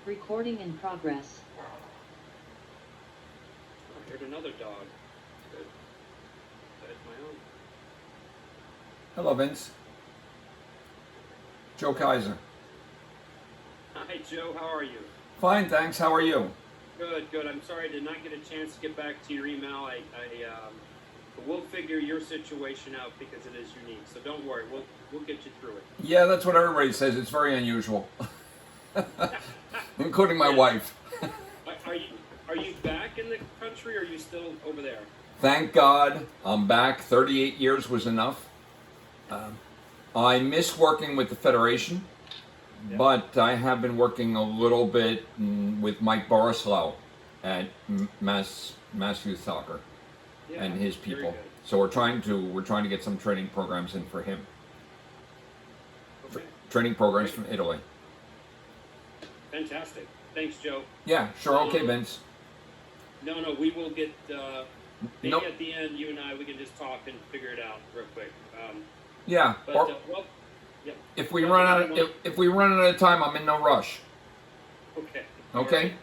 Recording in progress. I heard another dog. Good. That's my own. Hello, Vince. Joe Kaiser. Hi, Joe. How are you? Fine, thanks. How are you? Good, good. I'm sorry I did not get a chance to get back to your email. But we'll figure your situation out because it is unique. So don't worry. We'll get you through it. Yeah, that's what everybody says. It's very unusual, including my wife. Are you back in the country or are you still over there? Thank God I'm back. 38 years was enough. I miss working with the Federation, but I have been working a little bit with Mike Borislow at Mass Youth Soccer and his people. So we're trying to get some training programs in for him. Okay. Training programs from Italy. Fantastic. Thanks, Joe. Yeah, sure. Okay, Vince. No, we will get. Maybe Nope. at the end, you and I, we can just talk and figure it out real quick. Yeah. But Or well, yeah. if we run out if we run out of time, I'm in no rush. Okay. Okay. All right.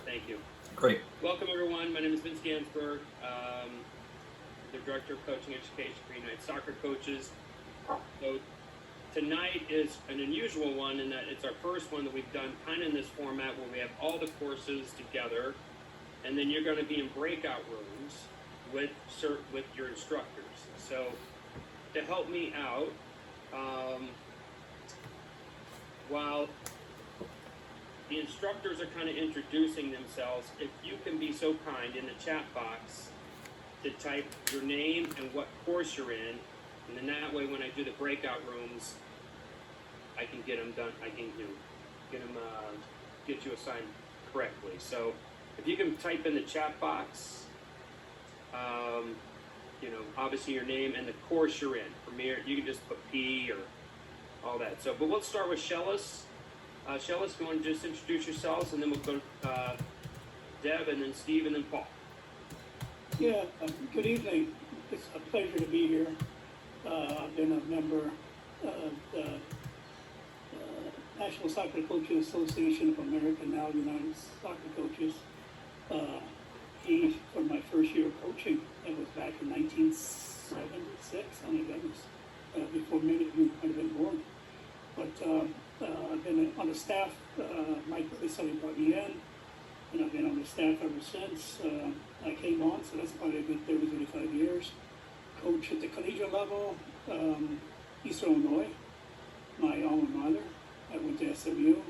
Thank you. Great. Welcome, everyone. My name is Vince Gansberg, the Director of Coaching Education for United Soccer Coaches. So tonight is an unusual one in that it's our first one that we've done kind of in this format where we have all the courses together, and then you're going to be in breakout rooms with your instructors. So to help me out, while the instructors are kind of introducing themselves, if you can be so kind in the chat box to type your name and what course you're in, and then that way when I do the breakout rooms, I can get them done. I can get you assigned correctly. So if you can type in the chat box, obviously your name and the course you're in. Premier, you can just put P or all that. So, but we'll start with Shellis. Shellis, if you want to just introduce yourselves, and then we'll go to Deb, and then Steve, and then Paul. Yeah, good evening. It's a pleasure to be here. I've been a member of the National Soccer Coaches Association of America, now United Soccer Coaches. For my first year of coaching, that was back in 1976. Oh my goodness, before many of you might have been born. But I've been on the staff. Mike Belisavi brought me in, and I've been on the staff ever since I came on. So that's probably a good 30, 35 years. Coach at the collegiate level, Eastern Illinois, my alma mater. I went to SMU.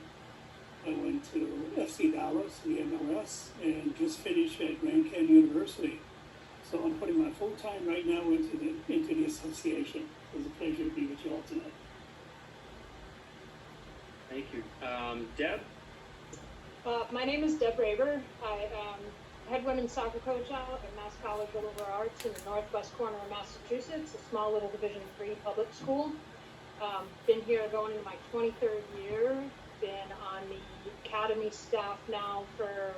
I went to FC Dallas, the MLS, and just finished at Grand Canyon University. So I'm putting my full time right now into the association. It was a pleasure to be with you all tonight. Thank you. Deb? My name is Deb Raber. I am head women's soccer coach out at Mass College of Liberal Arts in the northwest corner of Massachusetts, a small little Division III public school. Been here going into my 23rd year. Been on the academy staff now for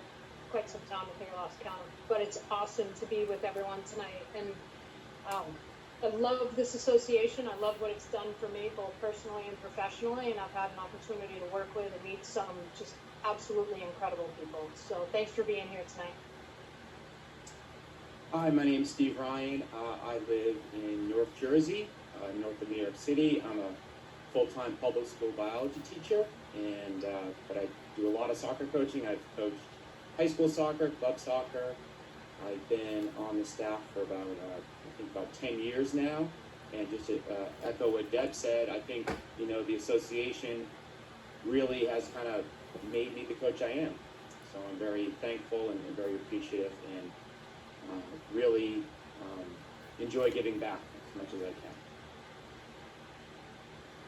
quite some time. I think I lost count. But it's awesome to be with everyone tonight. And I love this association. I love what it's done for me, both personally and professionally. And I've had an opportunity to work with and meet some just absolutely incredible people. So thanks for being here tonight. Hi, my name is Steve Ryan. I live in North Jersey, north of New York City. I'm a full-time public school biology teacher, and but I do a lot of soccer coaching. I've coached high school soccer, club soccer. I've been on the staff for about 10 years now. And just to echo what Deb said, I think the association really has kind of made me the coach I am. So I'm very thankful and very appreciative, and really enjoy giving back as much as I can.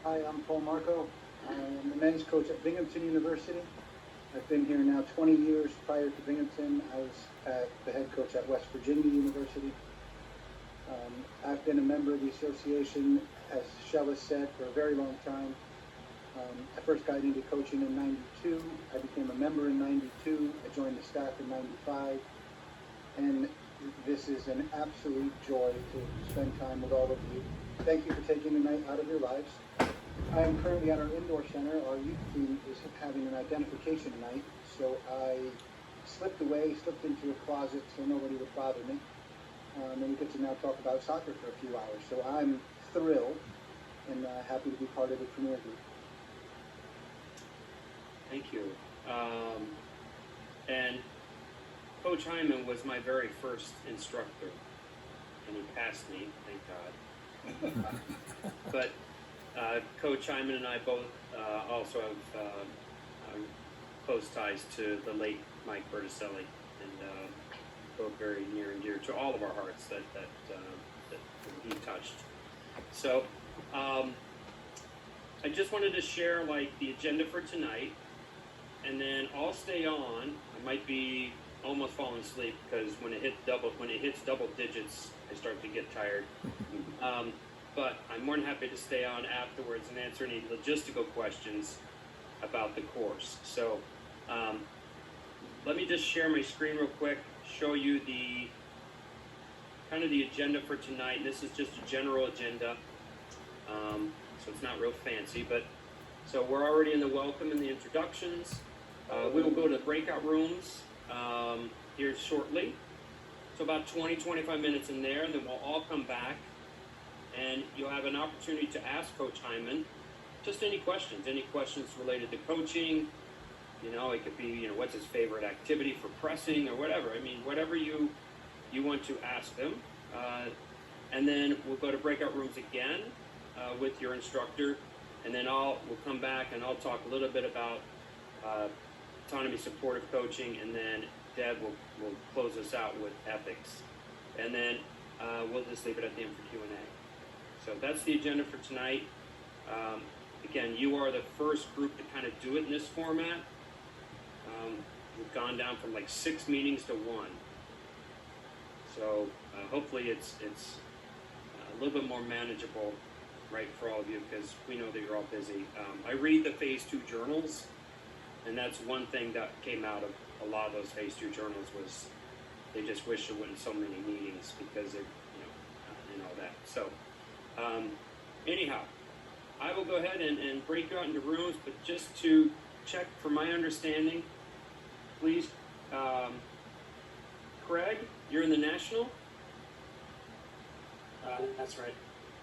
Hi, I'm Paul Marco. I'm the men's coach at Binghamton University. I've been here now 20 years. Prior to Binghamton, I was the head coach at West Virginia University. I've been a member of the association, as Shellis said, for a very long time. I first got into coaching in 92. I became a member in 92. I joined the staff in 95. And this is an absolute joy to spend time with all of you. Thank you for taking the night out of your lives. I am currently at our indoor center. Our youth team is having an identification night, so I slipped into a closet so nobody would bother me. And we get to now talk about soccer for a few hours. So I'm thrilled and happy to be part of the Premier Group. Thank you. And Coach Hyman was my very first instructor, and he passed me, thank God. But Coach Hyman and I both also have close ties to the late Mike Berticelli, and both very near and dear to all of our hearts that he touched. So I just wanted to share like the agenda for tonight, and then I'll stay on. I might be almost falling asleep because when it hits double digits, I start to get tired. But I'm more than happy to stay on afterwards and answer any logistical questions about the course. So let me just share my screen real quick, show you the kind of the agenda for tonight. This is just a general agenda, so it's not real fancy, but so we're already in the welcome and the introductions. We will go to breakout rooms here shortly. So about 20-25 minutes in there, and then we'll all come back, and you'll have an opportunity to ask Coach Hyman just any questions related to coaching. You know, it could be, you know, what's his favorite activity for pressing or whatever. I mean, whatever you want to ask them. And then we'll go to breakout rooms again with your instructor, and then we'll come back and I'll talk a little bit about autonomy supportive coaching, and then Deb will close us out with ethics. And then we'll just leave it at the end for Q&A. So that's the agenda for tonight. Again, you are the first group to kind of do it in this format. We've gone down from like 6 meetings to 1. So hopefully it's a little bit more manageable, right, for all of you, because we know that you're all busy. I read the Phase 2 journals, and that's one thing that came out of a lot of those Phase 2 journals was they just wish there weren't so many meetings because it, and all that. So anyhow, I will go ahead and break you out into rooms, but just to check for my understanding, please, Craig, you're in the National? That's right.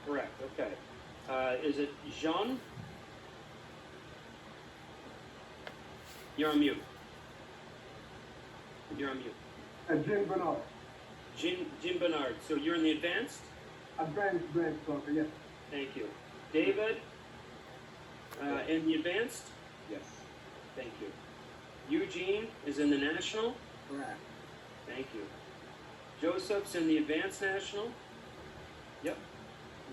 Correct, okay. Is it Jean? You're on mute. You're on mute. Jim Bernard. Jim Bernard, so you're in the advanced? Advanced soccer, yes. Thank you. David, in the advanced? Yes. Thank you. Eugene is in the National? Correct. Thank you. Joseph's in the Advanced National? Yep.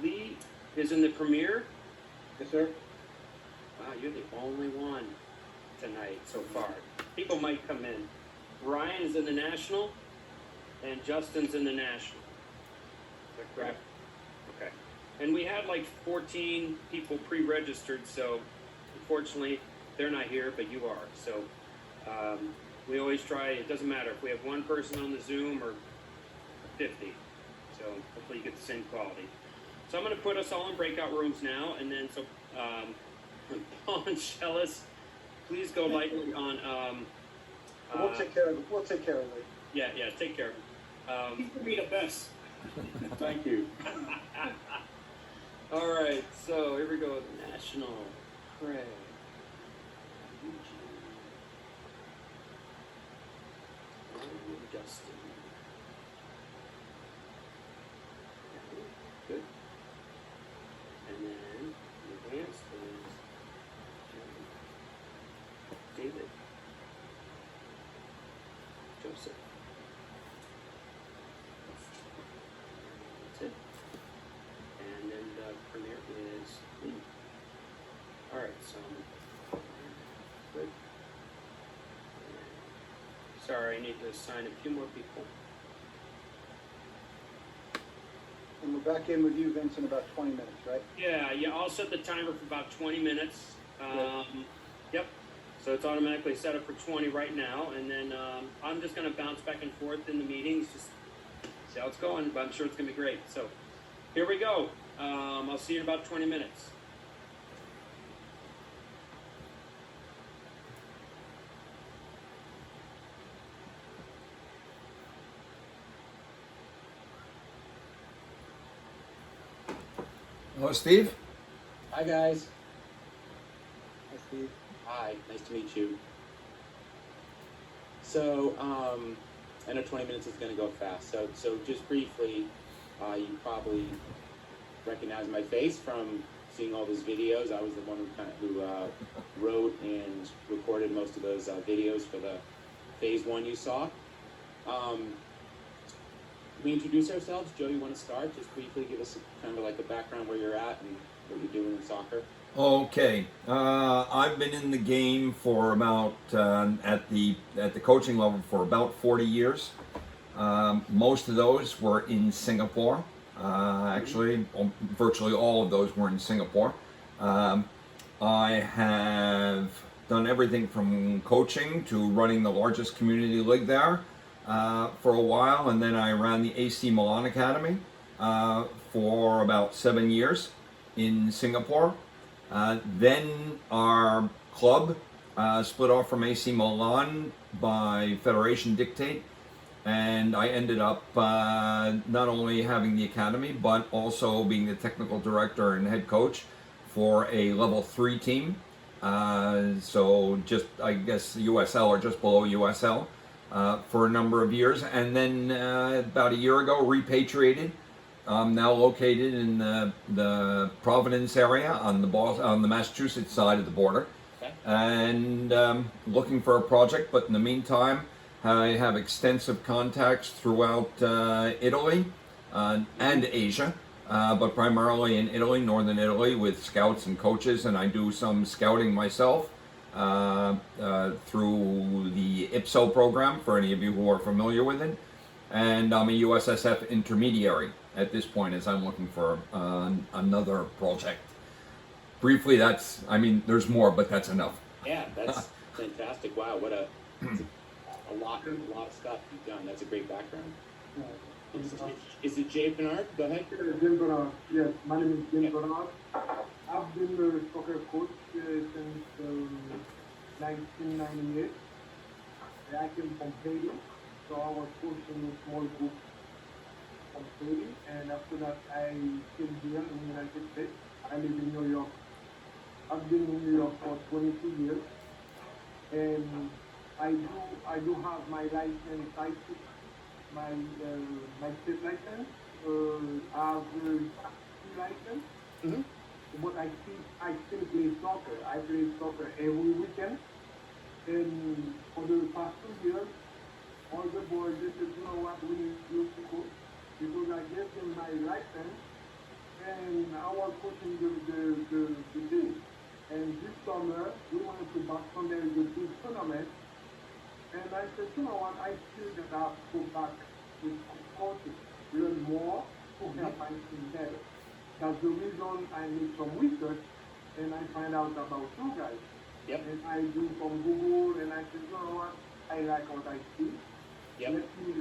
Lee is in the Premier? Yes, sir. Wow, you're the only one tonight so far. People might come in. Ryan is in the National, and Justin's in the National. Is that correct? Okay. And we had like 14 people pre-registered, so unfortunately they're not here, but you are. So we always try, it doesn't matter if we have one person on the Zoom or 50. So hopefully you get the same quality. So I'm going to put us all in breakout rooms now, and then so Paul and Shellis, please go lightly on. We'll take care of it. We'll take care of it. Yeah, take care of He's gonna be the best. Thank you. All right, so here we go. National, Craig, Eugene, Justin. Good. And then the advanced is David, Joseph. That's it. And then the Premier is Lee. All right, so good. Sorry, I need to assign a few more people. And we're back in with you, Vince, in about 20 minutes, right? Yeah, I'll set the timer for about 20 minutes. Yep. So it's automatically set up for 20 right now, and then I'm just going to bounce back and forth in the meetings, just see how it's going, but I'm sure it's going to be great. So here we go. I'll see you in about 20 minutes. Hello, Steve. Hi, guys. Hi, Steve. Hi, nice to meet you. So, I know 20 minutes is going to go fast. So just briefly, you probably recognize my face from seeing all those videos. I was the one who wrote and recorded most of those videos for the phase 1 you saw. We introduce ourselves. Joe, you want to start? Just briefly give us kind of like a background where you're at and what you're doing in soccer. Okay, I've been in the game for about at the coaching level for about 40 years. Most of those were in Singapore. Actually, virtually all of those were in Singapore. I have done everything from coaching to running the largest community league there for a while, and then I ran the AC Milan Academy for about 7 years in Singapore. Then our club split off from AC Milan by federation dictate, and I ended up not only having the academy but also being the technical director and head coach for a level 3 team. So just, I guess, USL or just below USL for a number of years, and then about a year ago repatriated. I'm now located in the Providence area on the Massachusetts side of the border, Okay. and looking for a project. But in the meantime, I have extensive contacts throughout Italy and Asia, but primarily in Italy, northern Italy, with scouts and coaches, and I do some scouting myself through the IPSO program, for any of you who are familiar with it. And I'm a USSF intermediary at this point as I'm looking for another project. Briefly, there's more, but that's enough. Yeah, that's fantastic. Wow, what a lot of stuff you've done. That's a great background. Is it Jay Bernard? Go ahead. James Bernard. Yes, my name is James Bernard. I've been a soccer coach since 1998. I came from Haiti, so I was coaching a small group from Haiti, and after that I came here in the United States. I live in New York. I've been in New York for 22 years, and I do have my license. I took my state license. I have a C license, Mhm. but I still play soccer. I play soccer every weekend, and for the past 2 years, all the boys they said, you know what, we need you to coach, because I gave them my license, and I was coaching the team. And this summer, we wanted to back on the big tournament. And I said, you know what, I feel that I have to go back to coaching, learn more, to help my team better. That's the reason I did some research, and I find out about you guys. Yep. And I do some Google, and I said, you know what, I like what I see. Yep.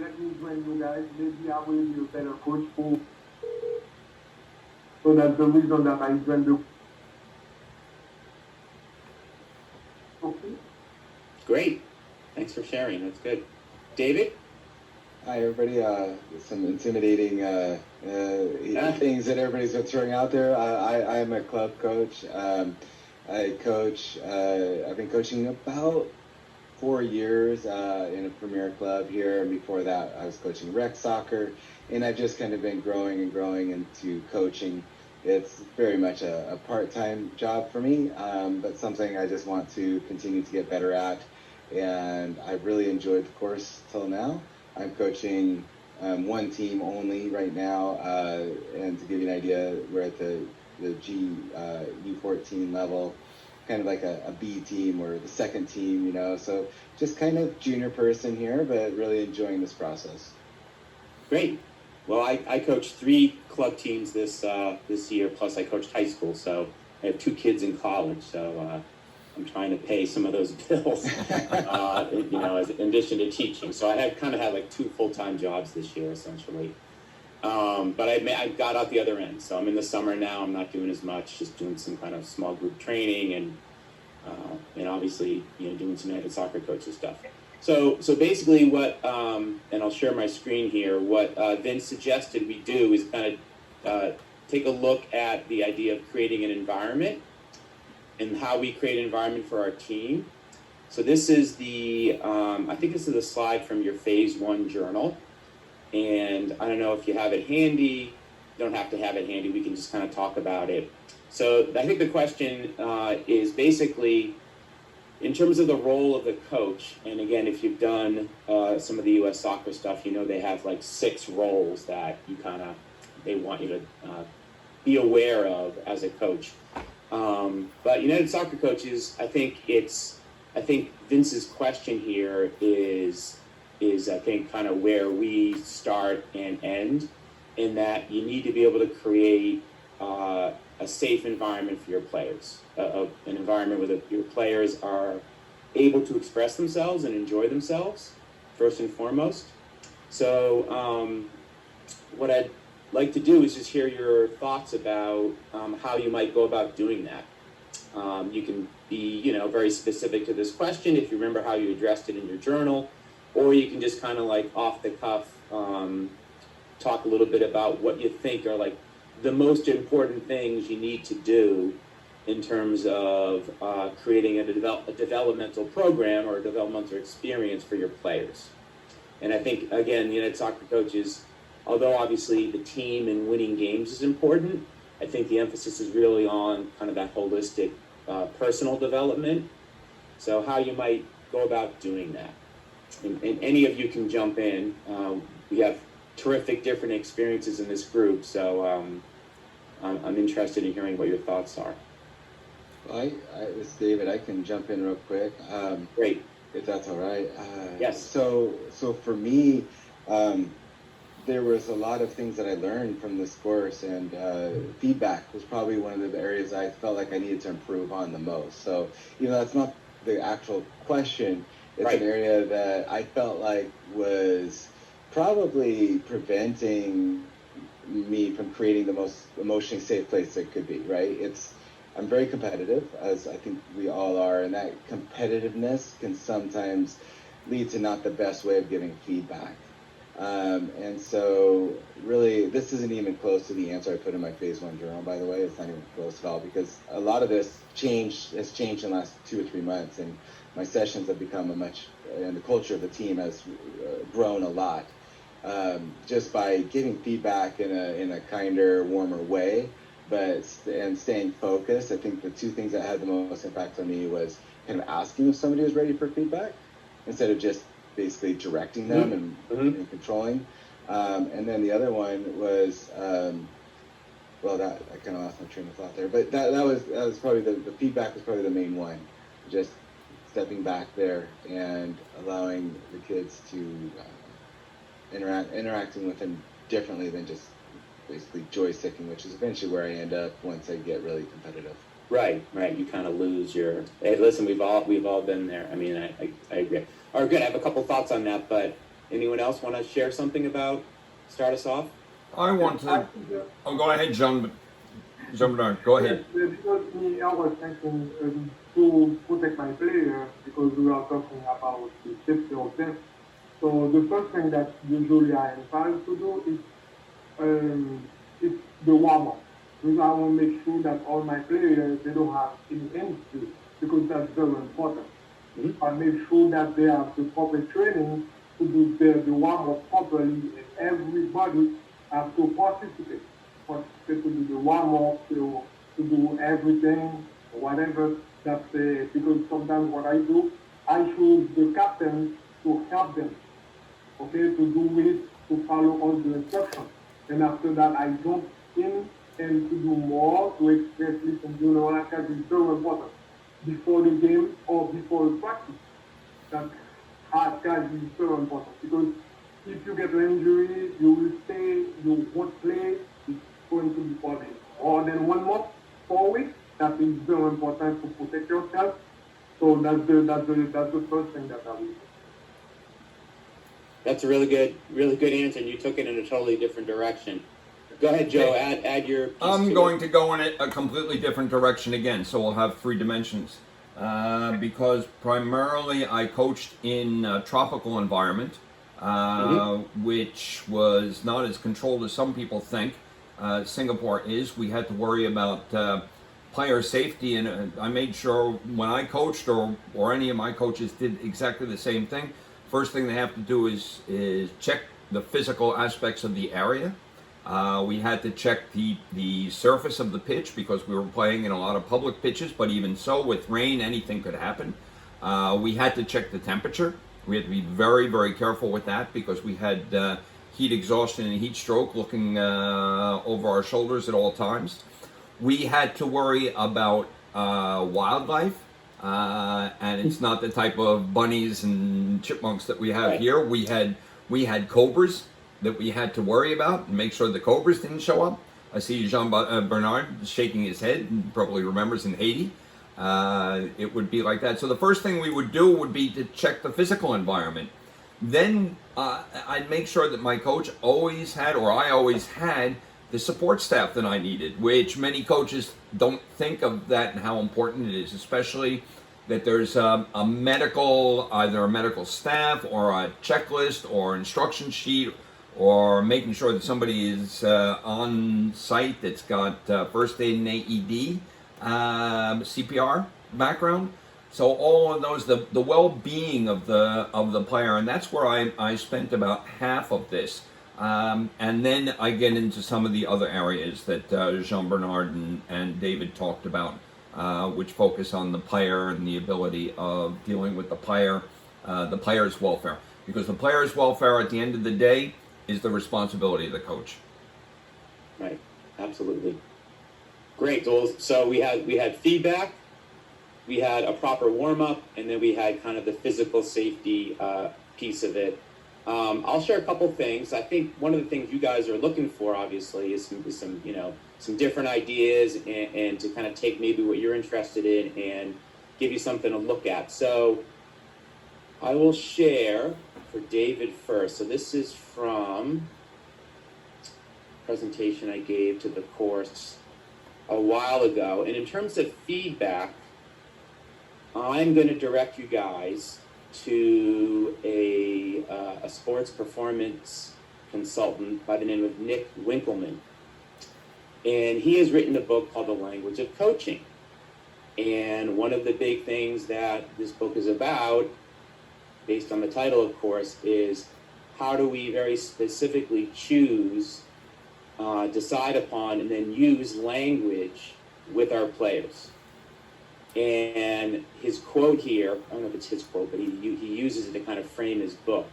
Let me join you guys. Maybe I will be a better coach for. So that's the reason that I joined the. Okay. Great. Thanks for sharing. That's good. David? Hi, everybody. Some intimidating things that everybody's been throwing out there. I am a club coach. I coach. I've been coaching about 4 years in a premier club here. And before that, I was coaching rec soccer. And I've just kind of been growing into coaching. It's very much a part-time job for me, but something I just want to continue to get better at. And I've really enjoyed the course till now. I'm coaching one team only right now, and to give you an idea, we're at the U14 level, kind of like a B team or the second team, so just kind of junior person here, but really enjoying this process. Great. Well, I coached 3 club teams this year, plus I coached high school, so I have 2 kids in college, so I'm trying to pay some of those bills, as in addition to teaching. So I had like 2 full-time jobs this year, essentially. But I got out the other end. So I'm in the summer now. I'm not doing as much, just doing some kind of small group training and obviously, doing some United Soccer coaches stuff. So basically what, and I'll share my screen here, what Vince suggested we do is kind of take a look at the idea of creating an environment and how we create an environment for our team. So this is the, I think this is the slide from your phase 1 journal. And I don't know if you have it handy. You don't have to have it handy. We can just kind of talk about it. So I think the question is basically, in terms of the role of the coach, and again, if you've done some of the U.S. soccer stuff, you know they have like 6 roles that they want you to be aware of as a coach. But United Soccer Coaches, I think Vince's question here is I think kind of where we start and end, in that you need to be able to create a safe environment for your players, an environment where your players are able to express themselves and enjoy themselves, first and foremost. So what I'd like to do is just hear your thoughts about how you might go about doing that. You can be, very specific to this question if you remember how you addressed it in your journal, or you can just kind of like off the cuff talk a little bit about what you think are like the most important things you need to do in terms of creating a developmental program or a developmental experience for your players. And I think, again, United Soccer Coaches, although obviously the team and winning games is important, I think the emphasis is really on kind of that holistic personal development. So how you might go about doing that. And any of you can jump in. We have terrific different experiences in this group, so I'm interested in hearing what your thoughts are. Well, this is David. I can jump in real quick. Great. If that's all right. Yes. So for me, there was a lot of things that I learned from this course, and feedback was probably one of the areas I felt like I needed to improve on the most. So, that's not the actual question. It's Right. an area that I felt like was probably preventing me from creating the most emotionally safe place it could be, right? I'm very competitive, as I think we all are, and that competitiveness can sometimes lead to not the best way of giving feedback. And so really, this isn't even close to the answer I put in my phase 1 journal, by the way. It's not even close at all, because a lot of this has changed in the last 2 or 3 months, and my sessions have become and the culture of the team has grown a lot, just by giving feedback in a kinder, warmer way, and staying focused. I think the 2 things that had the most impact on me was kind of asking if somebody was ready for feedback, instead of just basically directing them and controlling. And then the other one was, that I kind of lost my train of thought there, but that was probably the feedback was probably the main one, just stepping back there and allowing the kids to interacting with them differently than just basically joysticking, which is eventually where I end up once I get really competitive. Right. You kind of lose your. Hey, listen, we've all been there. I mean, I agree. All right, good. I have a couple thoughts on that, but anyone else want to share something about? Start us off. I want to. Oh, go ahead, John. Bernard, go ahead. Because I was thinking to protect my player, because we are talking about the safety of them. So the first thing that usually I advise to do is the warm-up. Because I want to make sure that all my players, they don't have any injury, because that's very important. I make sure that they have the proper training to do the warm-up properly, and everybody has to participate to do the warm-up, to do everything, whatever. Because sometimes what I do, I choose the captain to help them, to do it, to follow all the instructions. And after that, I jump in and to do more, to express, listen, that is very important. Before the game or before the practice, that is very important, because if you get an injury, you will stay, you won't play, it's going to be for or then 1 month, 4 weeks. That is very important to protect yourself. So that's the first thing that I will do. That's a really good answer, and you took it in a totally different direction. Go ahead, Joe. Add your. I'm going to go in a completely different direction again, so we'll have 3 dimensions. Because primarily I coached in a tropical environment, which was not as controlled as some people think. Singapore is. We had to worry about player safety, and I made sure when I coached or any of my coaches did exactly the same thing. First thing they have to do is check the physical aspects of the area. We had to check the surface of the pitch because we were playing in a lot of public pitches, but even so, with rain, anything could happen. We had to check the temperature. We had to be very, very careful with that because we had heat exhaustion and heat stroke looking over our shoulders at all times. We had to worry about wildlife, and it's not the type of bunnies and chipmunks that we have Right. here. We had cobras that we had to worry about and make sure the cobras didn't show up. I see Jean Bernard shaking his head and probably remembers in Haiti. It would be like that. So the first thing we would do would be to check the physical environment. Then I'd make sure that my coach always had, or I always had, the support staff that I needed, which many coaches don't think of that and how important it is, especially that there's a medical, either a medical staff or a checklist or instruction sheet, or making sure that somebody is on site that's got first aid and AED, CPR background. So all of those, the well-being of the player, and that's where I spent about half of this. And then I get into some of the other areas that Jean Bernard and David talked about, which focus on the player and the ability of dealing with the player's welfare. Because the player's welfare at the end of the day is the responsibility of the coach. Right, absolutely. Great, so we had feedback, we had a proper warm-up, and then we had kind of the physical safety piece of it. I'll share a couple things. I think one of the things you guys are looking for, obviously, is some different ideas and to kind of take maybe what you're interested in and give you something to look at. So I will share for David first. So this is from a presentation I gave to the course a while ago. And in terms of feedback, I'm going to direct you guys to a sports performance consultant by the name of Nick Winkelman. And he has written a book called The Language of Coaching. And one of the big things that this book is about, based on the title, of course, is how do we very specifically choose, decide upon, and then use language with our players. And his quote here, I don't know if it's his quote, but he uses it to kind of frame his book.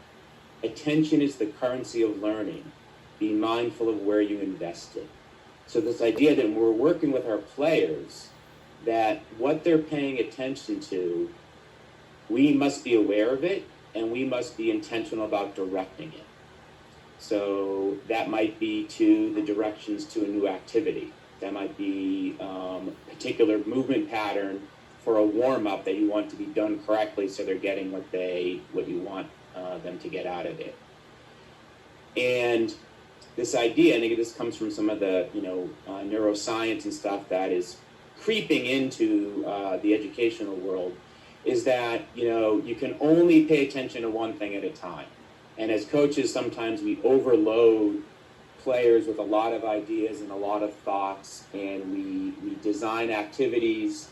Attention is the currency of learning. Be mindful of where you invest it. So this idea that when we're working with our players, that what they're paying attention to, we must be aware of it, and we must be intentional about directing it. So that might be to the directions to a new activity. That might be a particular movement pattern for a warm-up that you want to be done correctly so they're getting what you want them to get out of it. And this idea, I think this comes from some of the neuroscience and stuff that is creeping into the educational world, is that you can only pay attention to one thing at a time. And as coaches, sometimes we overload players with a lot of ideas and a lot of thoughts, and we design activities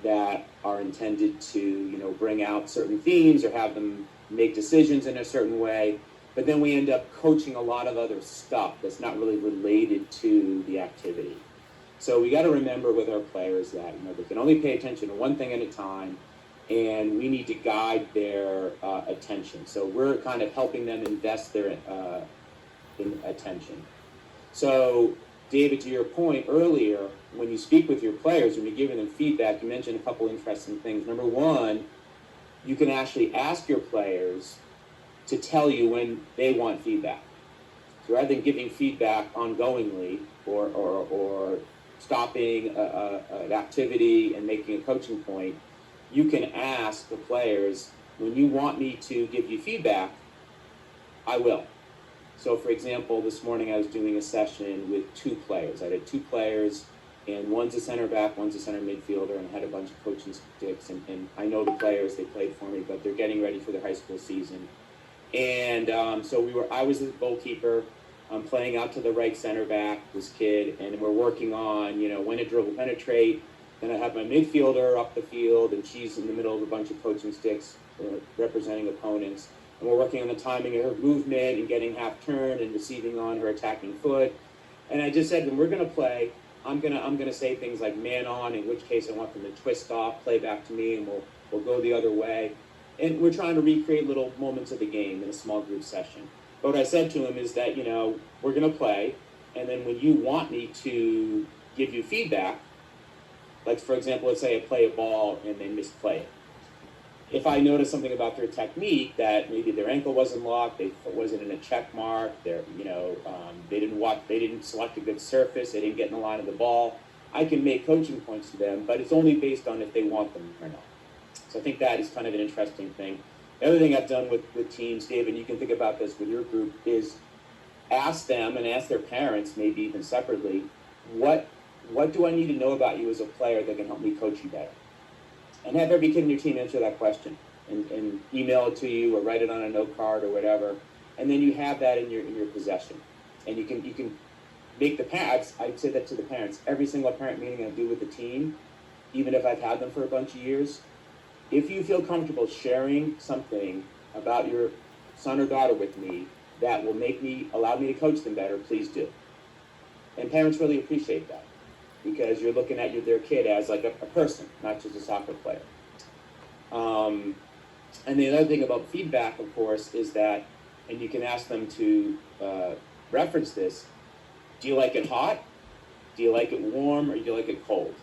that are intended to bring out certain themes or have them make decisions in a certain way, but then we end up coaching a lot of other stuff that's not really related to the activity. So we got to remember with our players that they can only pay attention to one thing at a time, and we need to guide their attention. So we're kind of helping them invest their in attention. So, David, to your point earlier, when you speak with your players, when you're giving them feedback, you mentioned a couple interesting things. Number one, you can actually ask your players to tell you when they want feedback. So rather than giving feedback ongoingly or stopping an activity and making a coaching point, you can ask the players, when you want me to give you feedback, I will. So, for example, this morning I was doing a session with two players. I had two players, and one's a center back, one's a center midfielder, and I had a bunch of coaching sticks. And I know the players, they played for me, but they're getting ready for their high school season. And so I was the goalkeeper, I'm playing out to the right center back, this kid, and we're working on, when to dribble penetrate. Then I have my midfielder up the field, and she's in the middle of a bunch of coaching sticks representing opponents. And we're working on the timing of her movement and getting half turned and receiving on her attacking foot. And I just said, when we're going to play, I'm gonna say things like man on, in which case I want them to twist off, play back to me, and we'll go the other way. And we're trying to recreate little moments of the game in a small group session. But what I said to him is that, we're going to play, and then when you want me to give you feedback, like, for example, let's say I play a ball and they misplay it. If I notice something about their technique, that maybe their ankle wasn't locked, it wasn't in a check mark, they didn't select a good surface, they didn't get in the line of the ball, I can make coaching points to them, but it's only based on if they want them or not. So I think that is kind of an interesting thing. The other thing I've done with teams, David, you can think about this with your group, is ask them and ask their parents, maybe even separately, what do I need to know about you as a player that can help me coach you better? And have every kid in your team answer that question and email it to you or write it on a note card or whatever. And then you have that in your possession. And you can make the parents, I'd say that to the parents, every single parent meeting I do with the team, even if I've had them for a bunch of years, if you feel comfortable sharing something about your son or daughter with me that will allow me to coach them better, please do. And parents really appreciate that, because you're looking at their kid as like a person, not just a soccer player. And the other thing about feedback, of course, is that, and you can ask them to reference this, do you like it hot? Do you like it warm? Or do you like it cold?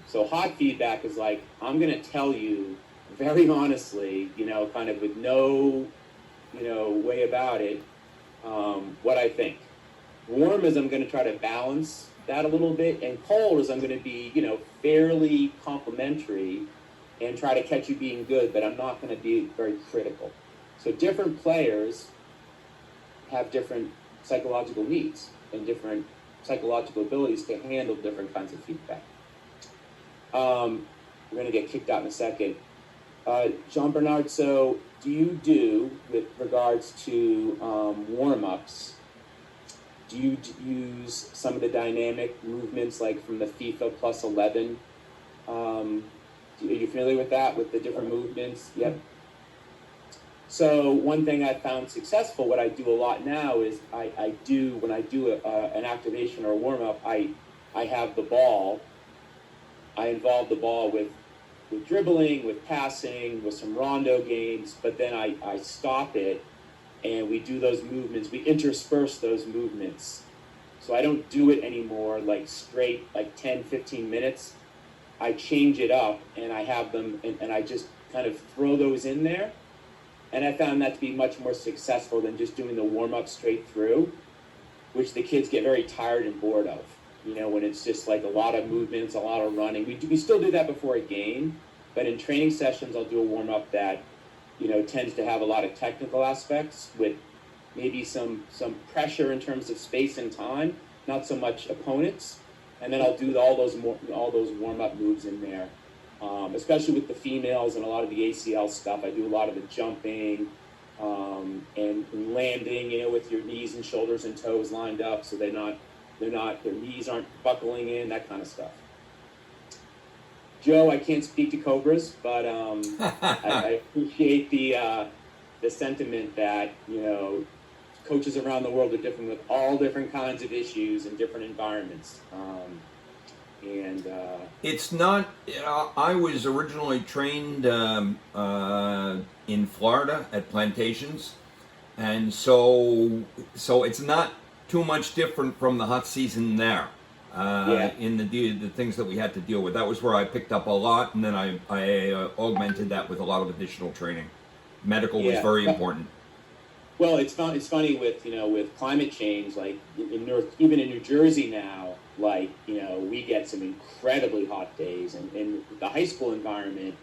So hot feedback is like, I'm going to tell you very honestly, kind of with no, way about it, what I think. Warm is I'm going to try to balance that a little bit, and cold is I'm going to be, fairly complimentary and try to catch you being good, but I'm not going to be very critical. So different players have different psychological needs and different psychological abilities to handle different kinds of feedback. We're going to get kicked out in a second. Jean-Bernard, so do you do, with regards to warm-ups, do you use some of the dynamic movements like from the FIFA Plus 11? Are you familiar with that, with the different movements? Yep. So one thing I found successful, what I do a lot now is when I do an activation or a warm-up, I have the ball. I involve the ball with dribbling, with passing, with some rondo games, but then I stop it and we do those movements. We intersperse those movements. So I don't do it anymore like straight, like 10, 15 minutes. I change it up and I have them, and I just kind of throw those in there. And I found that to be much more successful than just doing the warm-up straight through, which the kids get very tired and bored of. When it's just like a lot of movements, a lot of running. We still do that before a game, but in training sessions, I'll do a warm-up that, tends to have a lot of technical aspects with maybe some pressure in terms of space and time, not so much opponents. And then I'll do all those warm-up moves in there, especially with the females and a lot of the ACL stuff. I do a lot of the jumping and landing, with your knees and shoulders and toes lined up so their knees aren't buckling in, that kind of stuff. Joe, I can't speak to Cobras, but I appreciate the sentiment that, coaches around the world are different with all different kinds of issues in different environments. It's not, I was originally trained in Florida at plantations, and so it's not too much different from the hot season there. In the things that we had to deal with. That was where I picked up a lot, and then I augmented that with a lot of additional training. Medical was very important. Well, it's funny with climate change, like even in New Jersey now, like, we get some incredibly hot days, and in the high school environment,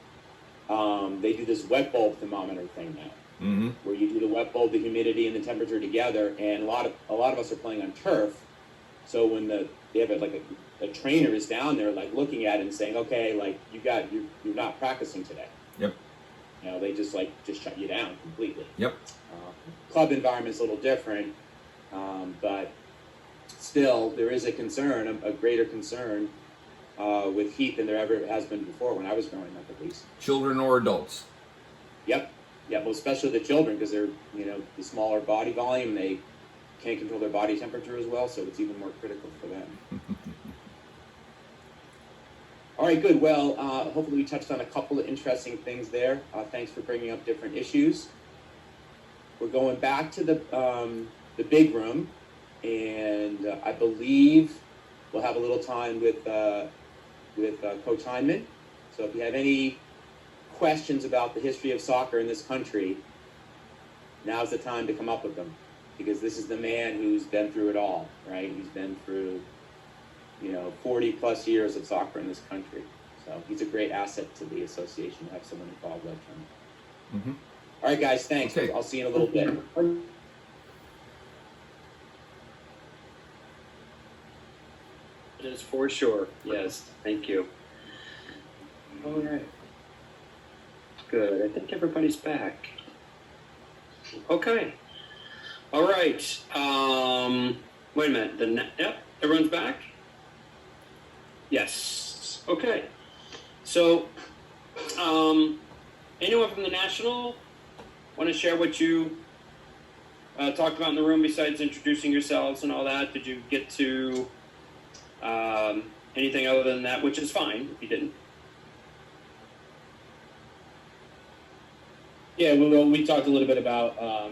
they do this wet bulb thermometer thing now, where you do the wet bulb, the humidity, and the temperature together, and a lot of us are playing on turf, so when they have a trainer is down there like looking at it and saying, okay, like you're not practicing today. Yep. They just shut you down completely. Yep. Club environment's a little different. But still, there is a concern, a greater concern with heat than there ever has been before when I was growing up, at least. Children or adults? Yep. Yeah, well, especially the children, because they're, the smaller body volume, they can't control their body temperature as well, so it's even more critical for them. All right, good. Well, hopefully we touched on a couple of interesting things there. Thanks for bringing up different issues. We're going back to the big room, and I believe we'll have a little time with Coach Hyndman. So if you have any questions about the history of soccer in this country, now's the time to come up with them, because this is the man who's been through it all, right? He's been through 40 plus years of soccer in this country. So he's a great asset to the association to have someone involved like him. Mm-hmm. All right, guys, thanks. Okay. I'll see you in a little bit. It is for sure. Yes, thank you. All right. Good. I think everybody's back. Okay. All right. Wait a minute. Yep, everyone's back? Yes. Okay. So, anyone from the National want to share what you talked about in the room besides introducing yourselves and all that? Did you get to anything other than that, which is fine if you didn't? Yeah, well, we talked a little bit about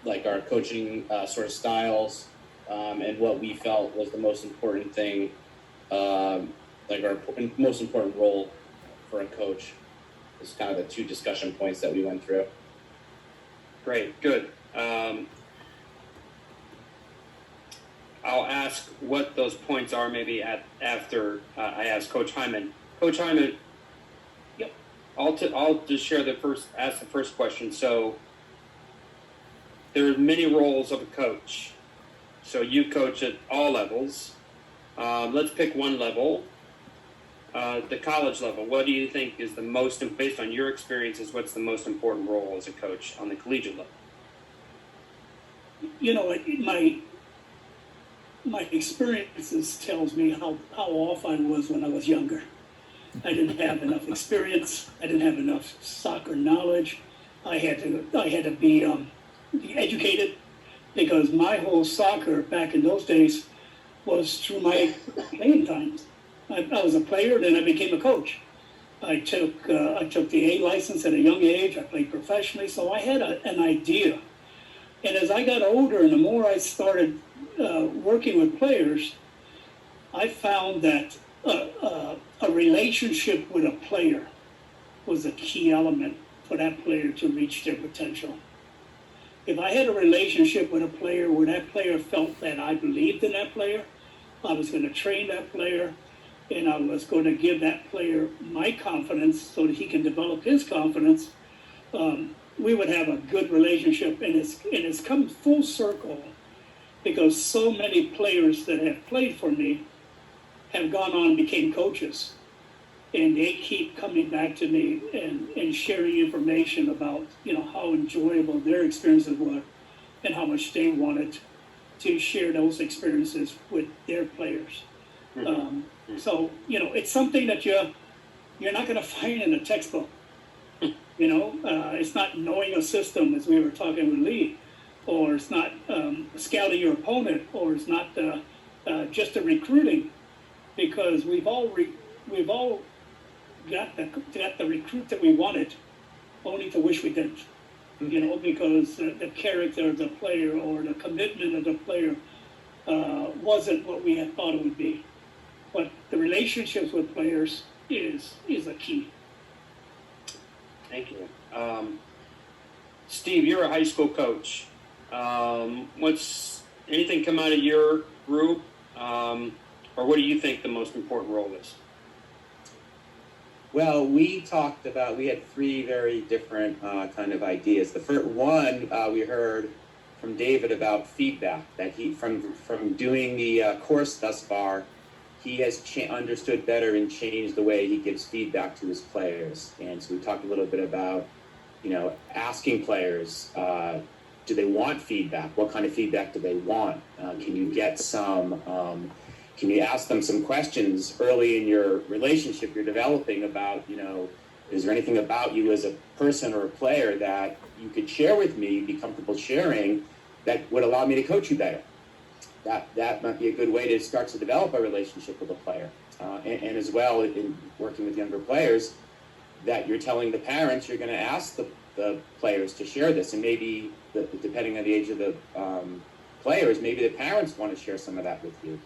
like our coaching sort of styles and what we felt was the most important thing, like our most important role for a coach. Is kind of the two discussion points that we went through. Great, good. I'll ask what those points are maybe after I ask Coach Hyndman. Coach Hyndman, Yep. I'll just share ask the first question. So there are many roles of a coach. So you coach at all levels. Let's pick one level, the college level. What do you think is the most, based on your experiences, what's the most important role as a coach on the collegiate level? My experiences tells me how off I was when I was younger. I didn't have enough experience. I didn't have enough soccer knowledge. I had to be educated, because my whole soccer back in those days was through my playing times. I was a player, then I became a coach. I took the A license at a young age. I played professionally, so I had an idea. And as I got older and the more I started working with players, I found that a relationship with a player was a key element for that player to reach their potential. If I had a relationship with a player where that player felt that I believed in that player, I was going to train that player, and I was going to give that player my confidence so that he can develop his confidence, we would have a good relationship. And it's come full circle, because so many players that have played for me have gone on and became coaches. And they keep coming back to me and sharing information about, how enjoyable their experiences were and how much they wanted to share those experiences with their players. So, it's something that you're not going to find in a textbook. It's not knowing a system, as we were talking with Lee, or it's not scouting your opponent, or it's not just the recruiting, because we've all got the recruit that we wanted, only to wish we didn't. Because the character of the player or the commitment of the player wasn't what we had thought it would be. But the relationships with players is a key. Thank you. Steve, you're a high school coach. What's anything come out of your group, or what do you think the most important role is? Well, we had three very different kind of ideas. The first one, we heard from David about feedback, that he, from doing the course thus far, he has understood better and changed the way he gives feedback to his players. And so we talked a little bit about, asking players, do they want feedback? What kind of feedback do they want? Can you get some? Can you ask them some questions early in your relationship you're developing about, is there anything about you as a person or a player that you could share with me, be comfortable sharing, that would allow me to coach you better? That might be a good way to start to develop a relationship with a player. And as well, in working with younger players, that you're telling the parents you're going to ask the players to share this. And maybe, depending on the age of the players, maybe the parents want to share some of that with you.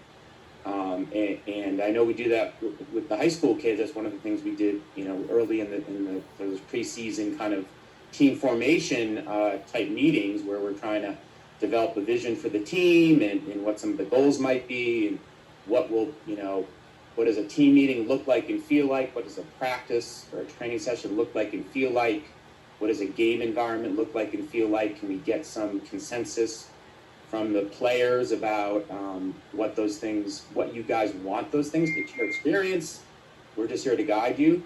And I know we do that with the high school kids. That's one of the things we did, early in those preseason kind of team formation type meetings, where we're trying to develop a vision for the team and what some of the goals might be, and what will, what does a team meeting look like and feel like? What does a practice or a training session look like and feel like? What does a game environment look like and feel like? Can we get some consensus from the players about what you guys want those things? It's your experience. We're just here to guide you.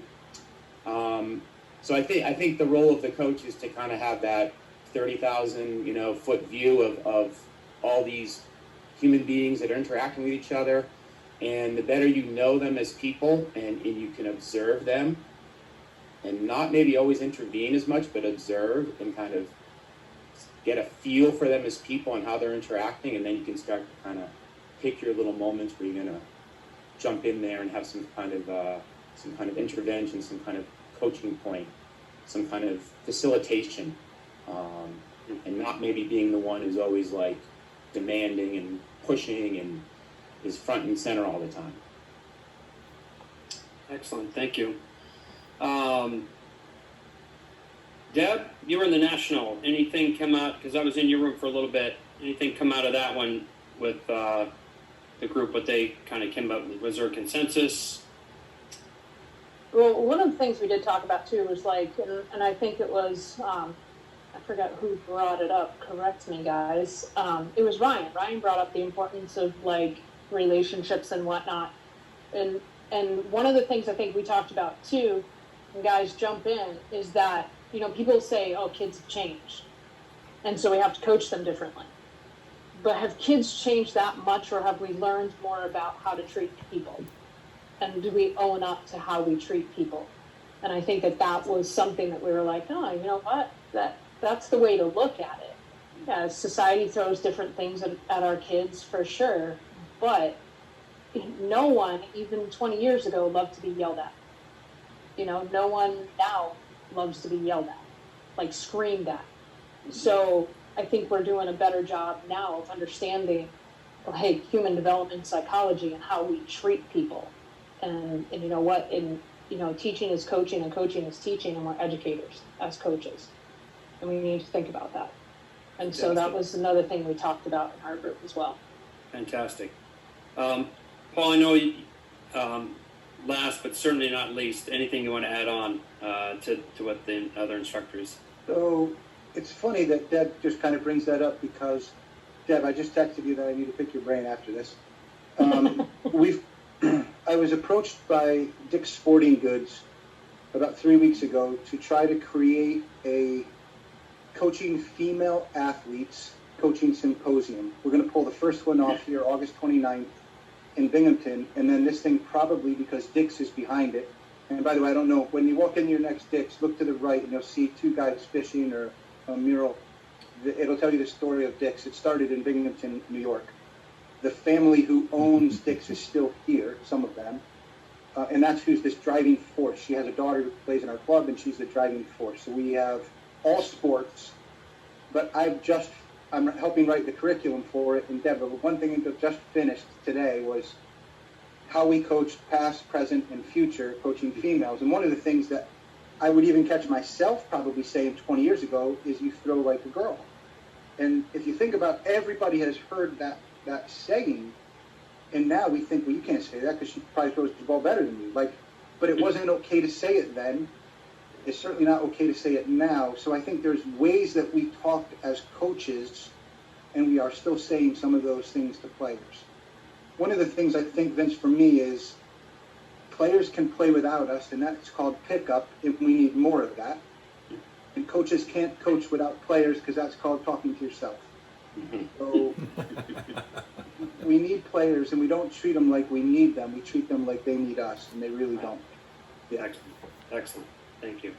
So I think the role of the coach is to kind of have that 30,000 foot view of all these human beings that are interacting with each other. And the better you know them as people, and you can observe them, and not maybe always intervene as much, but observe and kind of get a feel for them as people and how they're interacting, and then you can start to kind of pick your little moments where you're going to jump in there and have some kind of intervention, some kind of coaching point, some kind of facilitation, and not maybe being the one who's always like demanding and pushing and is front and center all the time. Excellent, thank you. Deb, you were in the national. Anything come out, because I was in your room for a little bit, anything come out of that one with the group, what they kind of came up with? Was there a consensus? Well, one of the things we did talk about too was and I think it was, I forgot who brought it up, correct me guys. It was Ryan. Ryan brought up the importance of relationships and whatnot. And one of the things I think we talked about too, and guys jump in, is that, people say, oh, kids have changed. And so we have to coach them differently. But have kids changed that much, or have we learned more about how to treat people? And do we own up to how we treat people? And I think that was something that we were like, oh, you know what? That's the way to look at it. Yeah, society throws different things at our kids for sure. But no one, even 20 years ago, loved to be yelled at. No one now loves to be yelled at, screamed at. So I think we're doing a better job now of understanding, human development psychology and how we treat people. And you know what? Teaching is coaching and coaching is teaching, and we're educators as coaches. And we need to think about that. And so that was another thing we talked about in our group as well. Fantastic. Paul, I know you, last but certainly not least, anything you want to add on to what the other instructors? So it's funny that Deb just kind of brings that up, because Deb, I just texted you that I need to pick your brain after this. I was approached by Dick's Sporting Goods about 3 weeks ago to try to create a coaching female athletes coaching symposium. We're going to pull the first one off here August 29th in Binghamton, and then this thing probably, because Dick's is behind it. And by the way, I don't know, when you walk into your next Dick's, look to the right and you'll see two guys fishing or a mural. It'll tell you the story of Dick's. It started in Binghamton, New York. The family who owns Dick's is still here, some of them, and that's who's this driving force. She has a daughter who plays in our club, and she's the driving force. So we have all sports, but I'm helping write the curriculum for it. And Deb, one thing that just finished today was how we coach past, present, and future coaching females. And one of the things that I would even catch myself probably saying 20 years ago is you throw like a girl. And if you think about, everybody has heard that saying, and now we think, well, you can't say that because she probably throws the ball better than you. But it wasn't okay to say it then. It's certainly not okay to say it now. So I think there's ways that we talk as coaches, and we are still saying some of those things to players. One of the things I think, Vince, for me is players can play without us, and that's called pickup, if we need more of that. And coaches can't coach without players because that's called talking to yourself. So we need players, and we don't treat them like we need them. We treat them like they need us, and they really don't. Yeah. Excellent. Excellent. Thank you.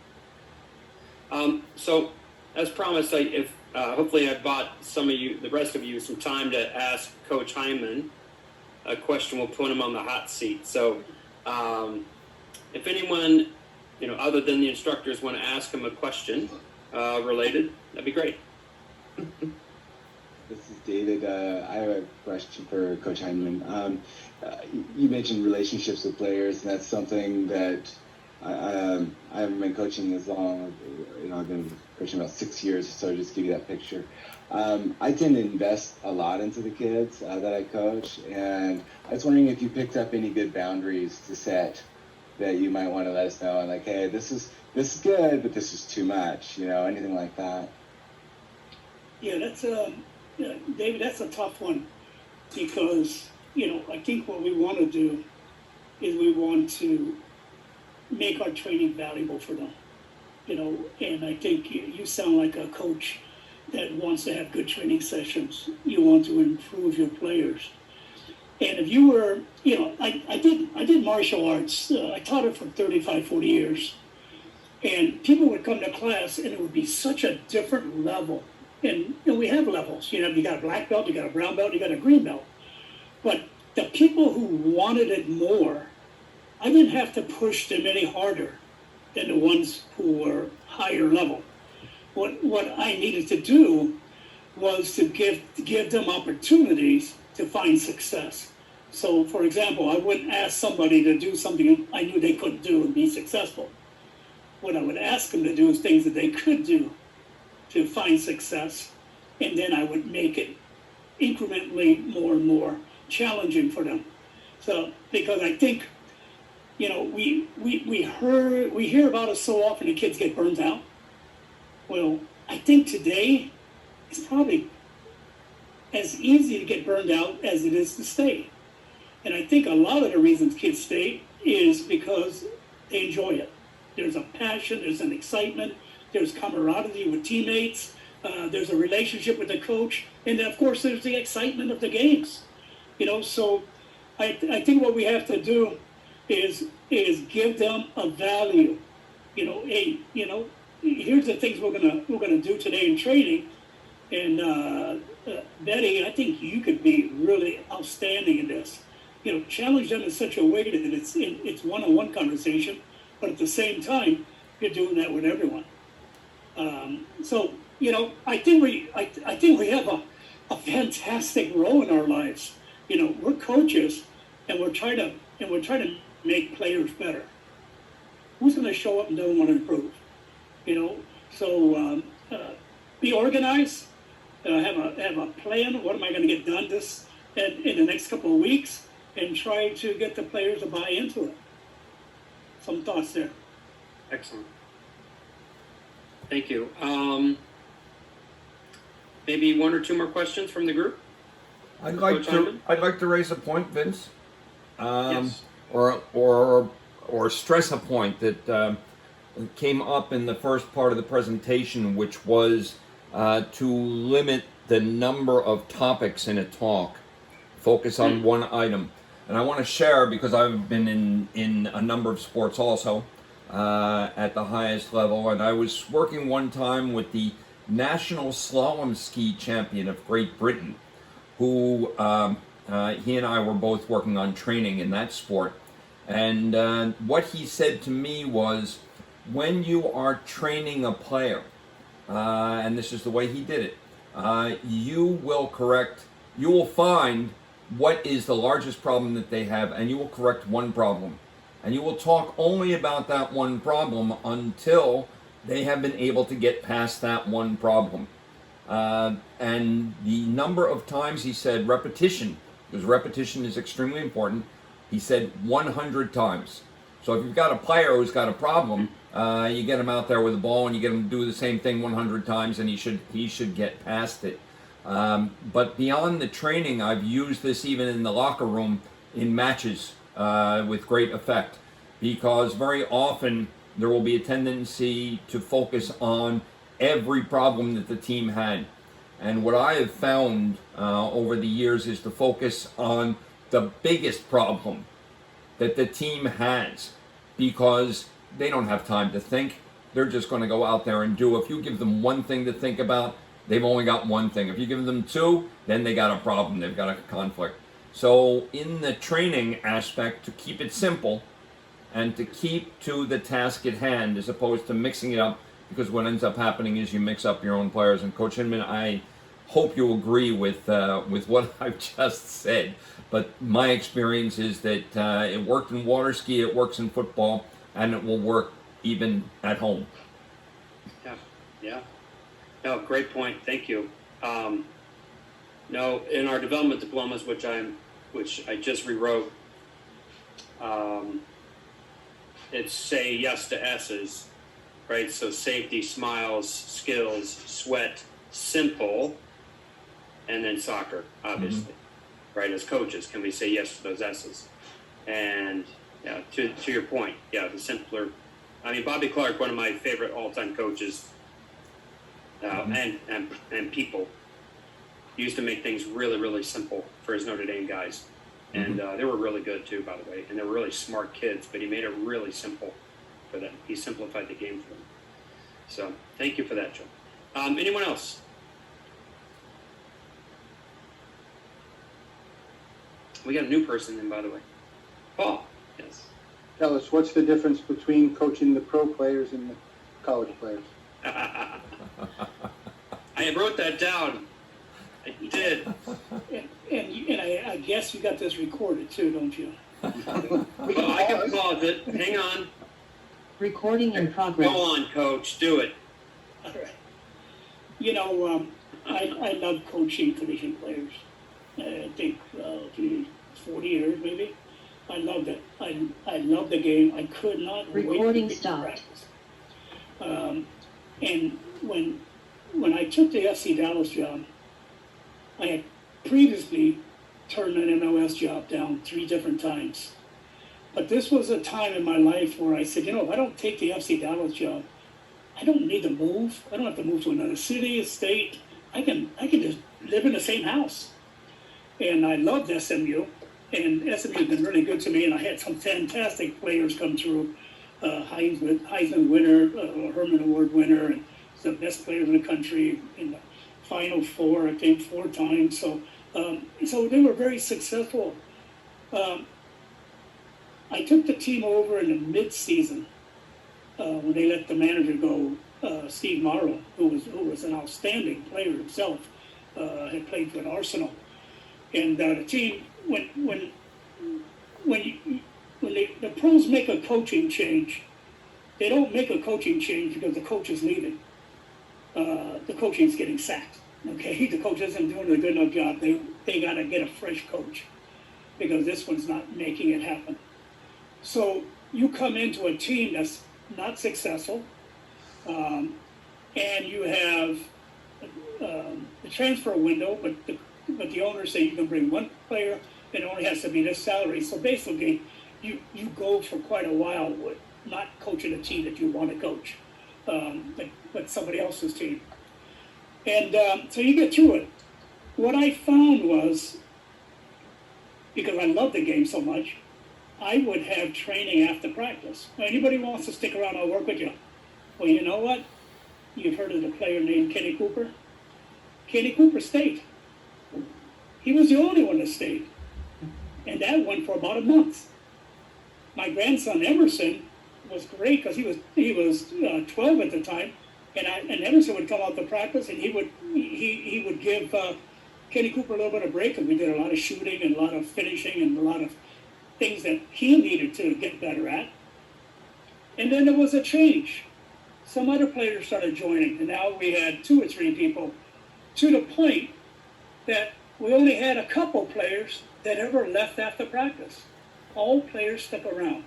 So, as promised, hopefully I bought some of you, the rest of you, some time to ask Coach Hyman a question. We'll put him on the hot seat. So, if anyone, other than the instructors, want to ask him a question related, that'd be great. This is David. I have a question for Coach Heineman. You mentioned relationships with players, and that's something that I haven't been coaching as long. I've been coaching about 6 years, so just give you that picture. I tend to invest a lot into the kids that I coach, and I was wondering if you picked up any good boundaries to set that you might want to let us know, and like, hey, this is good, but this is too much, anything like that. Yeah, David, that's a tough one because, I think what we want to do is we want to make our training valuable for them, and I think you sound like a coach that wants to have good training sessions. You want to improve your players. And if you were, I did martial arts. I taught it for 35, 40 years. And people would come to class and it would be such a different level. And we have levels. You got a black belt, you got a brown belt, you got a green belt. But the people who wanted it more, I didn't have to push them any harder than the ones who were higher level. What I needed to do was to give them opportunities to find success. So, for example, I wouldn't ask somebody to do something I knew they couldn't do and be successful. What I would ask them to do is things that they could do to find success, and then I would make it incrementally more and more challenging for them. So, because I think, we hear about it so often and kids get burned out. Well, I think today it's probably as easy to get burned out as it is to stay. And I think a lot of the reasons kids stay is because they enjoy it. There's a passion, there's an excitement, there's camaraderie with teammates, there's a relationship with the coach, and then of course there's the excitement of the games. So I think what we have to do is give them a value. Here's the things we're gonna do today in training, and Betty, I think you could be really outstanding in this. Challenge them in such a way that it's one-on-one conversation, but at the same time, you're doing that with everyone. So I think we have a fantastic role in our lives. We're coaches, and we're trying to make players better. Who's going to show up and doesn't want to improve? So be organized. Have a plan. What am I going to get done in the next couple of weeks, and try to get the players to buy into it. Some thoughts there. Excellent. Thank you. Maybe one or two more questions from the group. I'd like to raise a point, Vince. Yes. Or stress a point that came up in the first part of the presentation, which was to limit the number of topics in a talk, focus on one item. And I want to share, because I've been in a number of sports also at the highest level, and I was working one time with the national slalom ski champion of Great Britain, who he and I were both working on training in that sport. And what he said to me was, when you are training a player, and this is the way he did it, you will find what is the largest problem that they have, and you will correct one problem. And you will talk only about that one problem until they have been able to get past that one problem. And the number of times he said repetition, because repetition is extremely important, he said 100 times. So if you've got a player who's got a problem, you get him out there with a ball and you get him to do the same thing 100 times, and he should get past it. But beyond the training, I've used this even in the locker room in matches with great effect, because very often there will be a tendency to focus on every problem that the team had. And what I have found over the years is to focus on the biggest problem that the team has, because they don't have time to think. They're just going to go out there and do. If you give them one thing to think about, they've only got one thing. If you give them two, then they got a problem. They've got a conflict. So in the training aspect, to keep it simple and to keep to the task at hand as opposed to mixing it up, because what ends up happening is you mix up your own players. And Coach Hinman, I hope you agree with what I've just said. But my experience is that it worked in water ski, it works in football, and it will work even at home. Yeah. No, great point. Thank you. No, in our development diplomas, which I just rewrote, it's say yes to S's, right? So safety, smiles, skills, sweat, simple, and then soccer, obviously, right? As coaches, can we say yes to those S's? And yeah, to your point, yeah, the simpler. I mean, Bobby Clark, one of my favorite all-time coaches, and people, used to make things really, really simple for his Notre Dame guys. And they were really good too, by the way. And they were really smart kids, but he made it really simple for them. He simplified the game for them. So thank you for that, Joe. Anyone else? We got a new person in, by the way. Paul, yes. Tell us, what's the difference between coaching the pro players and the college players? I wrote that down. I did. And I guess you got this recorded too, don't you? Well, I can pause it. Hang on. Recording in progress. Go on, Coach. Do it. All right. You know, I love coaching collision players. I think 40 years maybe. I loved it. I loved the game. I could not Recording wait to stopped. practice. And when I took the FC Dallas job, I had previously turned an MLS job down 3 different times. But this was a time in my life where I said, you know, if I don't take the FC Dallas job, I don't need to move. I don't have to move to another city, a state. I can just live in the same house. And I loved SMU. And SMU has been really good to me. And I had some fantastic players come through. Heisman winner, Herman Award winner, and the best player in the country in the Final Four, I think 4 times. So they were very successful. I took the team over in the mid-season when they let the manager go, Steve Morrow, who was an outstanding player himself, had played for Arsenal, and the team when the pros make a coaching change, they don't make a coaching change because the coach is leaving. The coaching's getting sacked. Okay, the coach isn't doing a good enough job. They got to get a fresh coach because this one's not making it happen. So you come into a team that's not successful, and you have the transfer window, but the owners say you can bring 1 player, and it only has to be this salary. So basically, you go for quite a while with not coaching a team that you want to coach, but somebody else's team. And so you get through it. What I found was, because I love the game so much, I would have training after practice. Now, anybody wants to stick around, I'll work with you. Well, you know what? You've heard of the player named Kenny Cooper? Kenny Cooper stayed. He was the only one that stayed. And that went for about a month. My grandson Emerson was great because he was 12 at the time, and Emerson would come out to practice, and he would give Kenny Cooper a little bit of break, and we did a lot of shooting and a lot of finishing and a lot of things that he needed to get better at. And then there was a change. Some other players started joining, and now we had 2 or 3 people, to the point that we only had a couple players that ever left after practice. All players stuck around.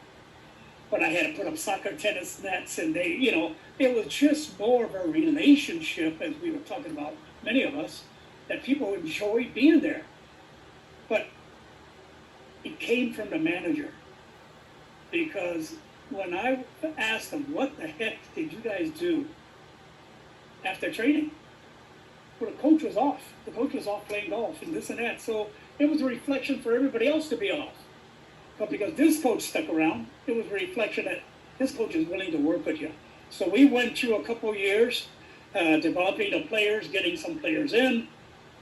But I had to put up soccer, tennis nets, and it was just more of a relationship, as we were talking about, many of us, that people enjoyed being there. But it came from the manager, because when I asked them, what the heck did you guys do after training? Well, the coach was off. The coach was off playing golf and this and that. So it was a reflection for everybody else to be off. But because this coach stuck around, it was a reflection that this coach is willing to work with you. So we went through a couple years developing the players, getting some players in,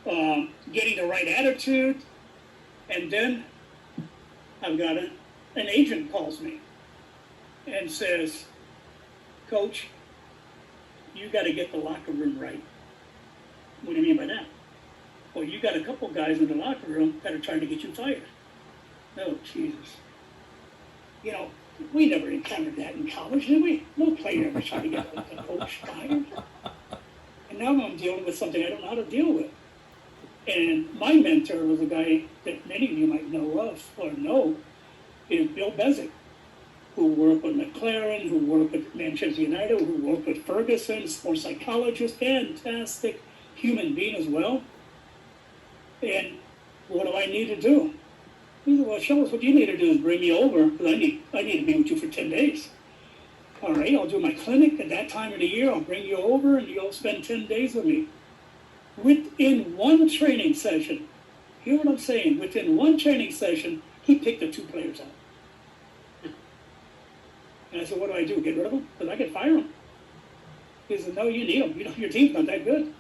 getting the right attitude. And then I've got an agent calls me and says, Coach, you got to get the locker room right. What do you mean by that? Well, you got a couple guys in the locker room that are trying to get you fired. Oh, Jesus. You know, we never encountered that in college, did we? No player ever tried to get the coach fired. And now I'm dealing with something I don't know how to deal with. And my mentor was a guy that many of you might know of or know, is Bill Bezic, who worked with McLaren, who worked with Manchester United, who worked with Ferguson, sports psychologist, fantastic human being as well. And what do I need to do? He said, well, show us what you need to do is bring me over, because I need to be with you for 10 days. All right, I'll do my clinic at that time of the year. I'll bring you over and you'll spend 10 days with me. Within one training session, hear what I'm saying, within one training session, he picked the 2 players out. And I said, what do I do? Get rid of them? Because I could fire them. He said, no, you need them. You know, your team's not that good.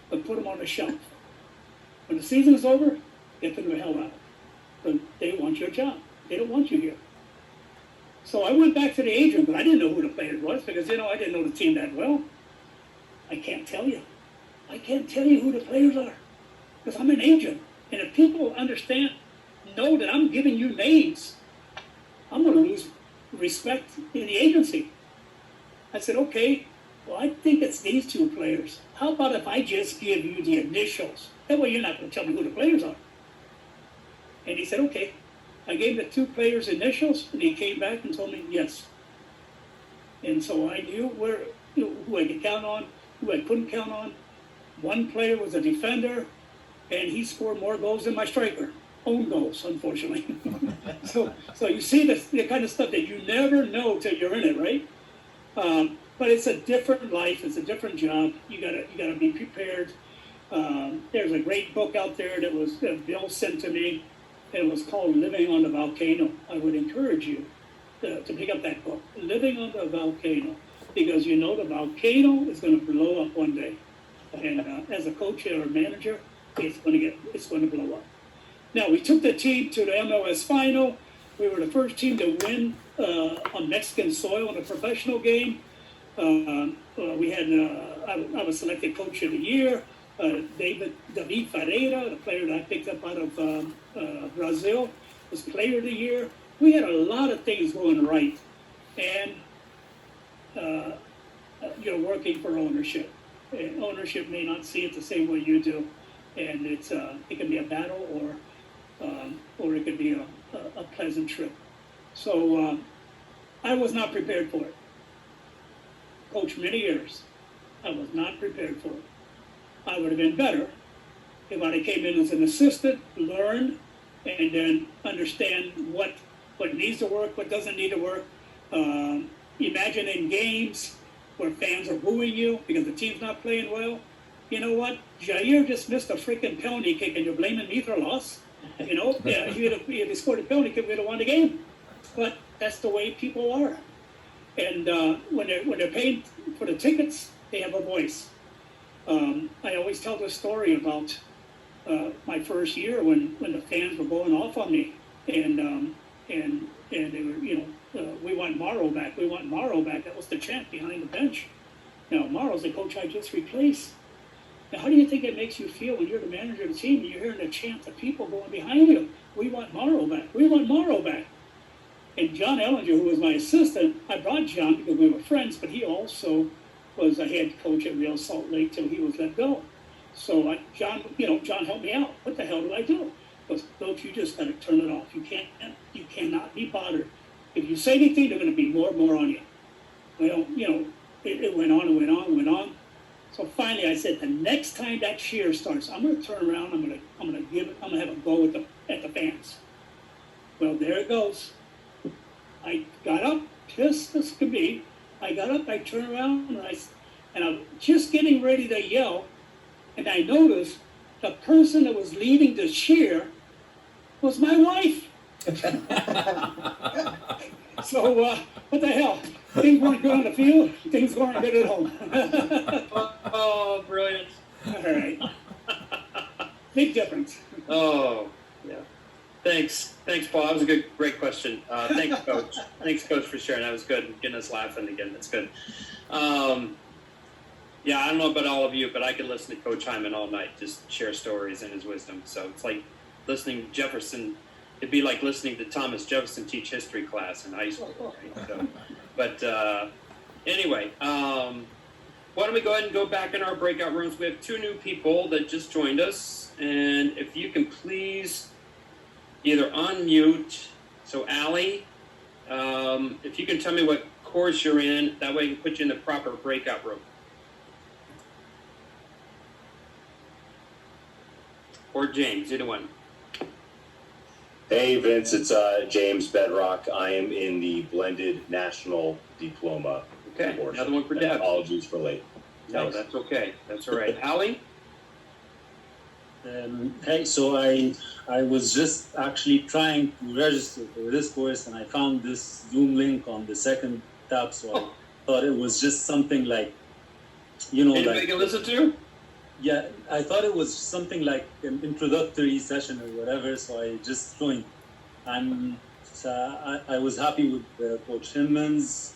But put them on the shelf. When the season is over, get them the hell out. But they want your job. They don't want you here. So I went back to the agent, but I didn't know who the player was because, you know, I didn't know the team that well. I can't tell you. I can't tell you who the players are because I'm an agent. And if people know that I'm giving you names, I'm going to lose respect in the agency. I said, okay, well, I think it's these 2 players. How about if I just give you the initials? That way you're not going to tell me who the players are. And he said, okay. I gave the 2 players initials, and he came back and told me yes. And so I knew who I could count on, who I couldn't count on. One player was a defender, and he scored more goals than my striker. Own goals, unfortunately. So you see the kind of stuff that you never know till you're in it, right? But it's a different life. It's a different job. You gotta be prepared. There's a great book out there that Bill sent to me. It was called Living on the Volcano. I would encourage you to pick up that book, Living on the Volcano, because you know the volcano is going to blow up one day. And as a coach or a manager, it's going to blow up. Now, we took the team to the MLS final. We were the first team to win on Mexican soil in a professional game. I was selected coach of the year. David Ferreira, the player that I picked up out of Brazil, was player of the year. We had a lot of things going right, and you're working for ownership. And ownership may not see it the same way you do, and it can be a battle or it could be a pleasant trip. So I was not prepared for it. Coached many years. I was not prepared for it. I would have been better if I came in as an assistant, learn, and then understand what needs to work, what doesn't need to work. Imagine in games where fans are booing you because the team's not playing well. You know what? Jair just missed a freaking penalty kick and you're blaming me for a loss. You know, yeah, if he scored a penalty kick, we'd have won the game. But that's the way people are. And when they're paying for the tickets, they have a voice. I always tell this story about my first year when the fans were going off on me, and they were, we want Morrow back. We want Morrow back. That was the chant behind the bench. Now Morrow's the coach I just replaced. Now, how do you think it makes you feel when you're the manager of the team and you're hearing the chant of people going behind you? We want Morrow back. We want Morrow back. And John Ellinger, who was my assistant, I brought John because we were friends, but he also was a head coach at Real Salt Lake till he was let go. So John helped me out. What the hell do I do? He goes, Coach, you just got to turn it off. You cannot be bothered. If you say anything, they're going to be more and more on you. Well, it went on and went on and went on. So finally, I said, the next time that cheer starts, I'm going to turn around. I'm going to have a go at the fans. Well, there it goes. I got up, just as could be. I got up, I turned around, and I'm just getting ready to yell, and I noticed the person that was leading the cheer was my wife. So, what the hell? Things weren't good on the field, things weren't good at home. Oh, brilliant. All right. Big difference. Oh, yeah. Thanks, Paul. That was a great question. Thanks, Coach. Thanks, Coach, for sharing. That was good. Getting us laughing again. That's good. Yeah, I don't know about all of you, but I could listen to Coach Hyman all night, just share stories and his wisdom. So it's like listening to Jefferson. It'd be like listening to Thomas Jefferson teach history class in high school. Right? So, but anyway, why don't we go ahead and go back in our breakout rooms? We have 2 new people that just joined us, and if you can please either unmute. So Allie, if you can tell me what course you're in, that way I can put you in the proper breakout room. Or James, either one. Hey Vince, it's James Bedrock. I am in the blended national diploma. Okay, portion. another one for Deb. Apologies for late. No, that's okay. That's all right. Allie? Hey, so I was just actually trying to register for this course, and I found this Zoom link on the second tab, so I thought it was just something like, Anybody like, can listen to? yeah, I thought it was something like an introductory session or whatever, so I just joined. And I was happy with Coach Hinman's,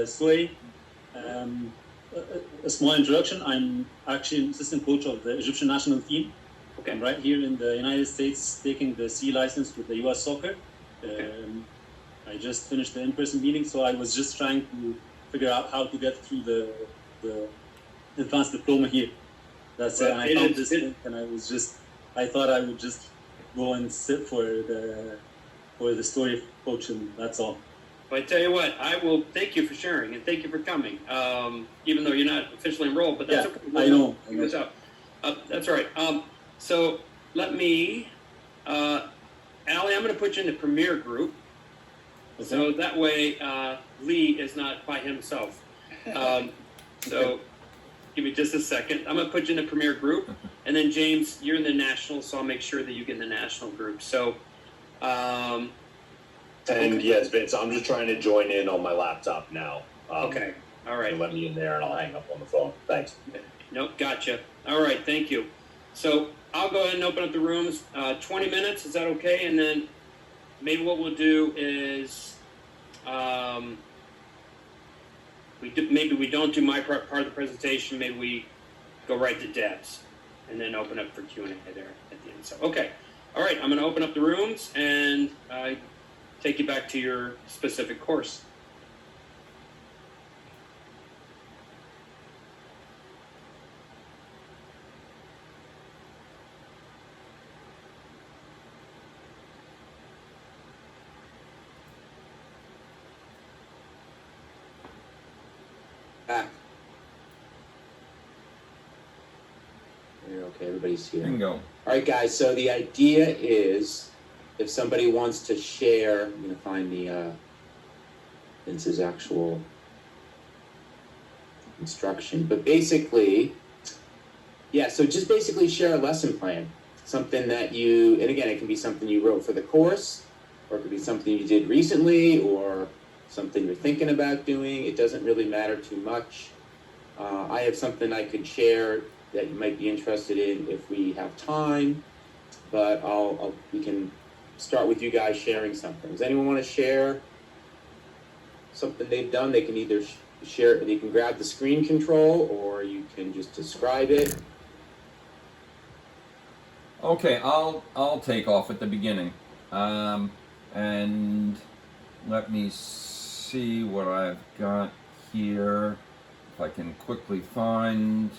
story. A small introduction. I'm actually an assistant coach of the Egyptian national team. Okay. I'm right here in the United States taking the C license with the US soccer. I just finished the in-person meeting, so I was just trying to figure out how to get through the advanced diploma here. That's it. And I found this link, and I thought I would just go and sit for the story of coaching. That's all. Well, I tell you what, I will thank you for sharing and thank you for coming. Even though you're not officially enrolled, but that's okay. I know. Figure this out. That's all right. So let me, Allie, I'm going to put you in the premier group. Okay. So that way Lee is not by himself. So give me just a second. I'm going to put you in the premier group. And then James, you're in the national, so I'll make sure that you get in the national group. So, and yes, Vince, I'm just trying to join in on my laptop now. Okay. All right. Let me in there and I'll hang up on the phone. Thanks. Nope. Gotcha. All right. Thank you. So I'll go ahead and open up the rooms. 20 minutes. Is that okay? And then maybe what we'll do is maybe we don't do my part of the presentation. Maybe we go right to Deb's and then open up for Q&A there at the end. So, okay. All right. I'm going to open up the rooms and take you back to your specific course. Back. Okay, everybody's here. Bingo. All right, guys. So the idea is, if somebody wants to share, I'm going to find the Vince's actual instruction. But basically, yeah. So just basically share a lesson plan, something that you, and again, it can be something you wrote for the course, or it could be something you did recently, or something you're thinking about doing. It doesn't really matter too much. I have something I could share that you might be interested in if we have time, but we can start with you guys sharing something. Does anyone want to share something they've done? They can either share, you can grab the screen control, or you can just describe it. Okay, I'll take off at the beginning, and let me see what I've got here. If I can quickly find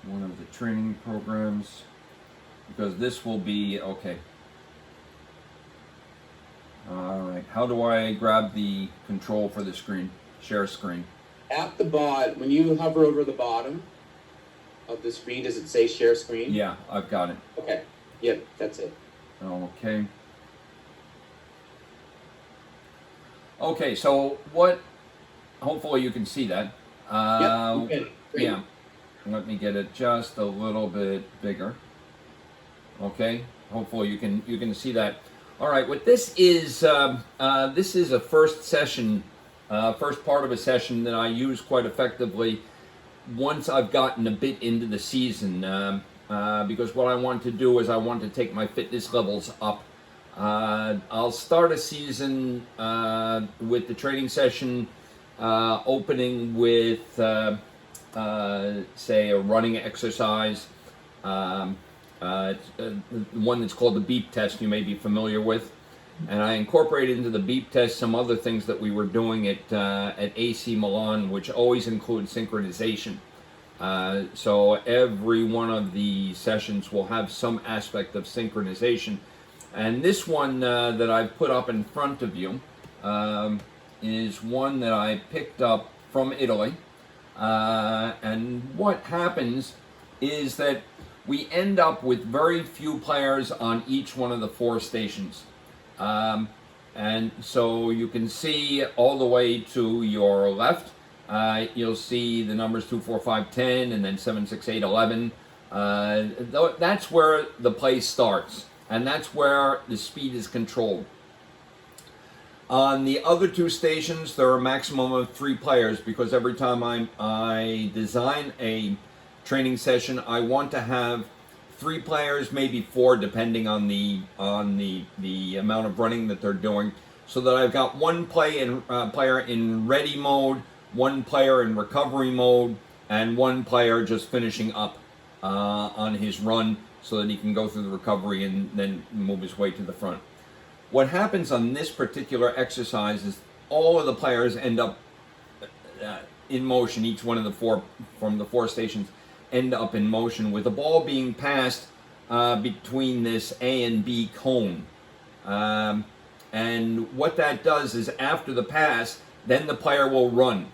one of the training programs, because this will be okay. All right, how do I grab the control for the screen? Share screen. At the bottom, when you hover over the bottom of the screen, does it say share screen? Yeah, I've got it. Okay. Yep, that's it. Okay. Okay, so what? Hopefully you can see that. Okay, great. Yeah. Let me get it just a little bit bigger. Okay. Hopefully you can see that. All right. What this is a first session, first part of a session that I use quite effectively once I've gotten a bit into the season. Because what I want to do is I want to take my fitness levels up. I'll start a season with the training session opening with, say, a running exercise, one that's called the beep test you may be familiar with. And I incorporated into the beep test some other things that we were doing at AC Milan, which always include synchronization. So every one of the sessions will have some aspect of synchronization. And this one that I've put up in front of you is one that I picked up from Italy. And what happens is that we end up with very few players on each one of the 4 stations. And so you can see all the way to your left, you'll see the numbers 2, 4, 5, 10, and then 7, 6, 8, 11. That's where the play starts, and that's where the speed is controlled. On the other 2 stations, there are a maximum of 3 players, because every time I design a training session, I want to have 3 players, maybe 4, depending on the amount of running that they're doing, so that I've got one player in ready mode, 1 player in recovery mode, and 1 player just finishing up on his run, so that he can go through the recovery and then move his way to the front. What happens on this particular exercise is all of the players end up in motion. Each one of the 4 from the 4 stations end up in motion, with the ball being passed between this A and B cone. And what that does is, after the pass, then the player will run.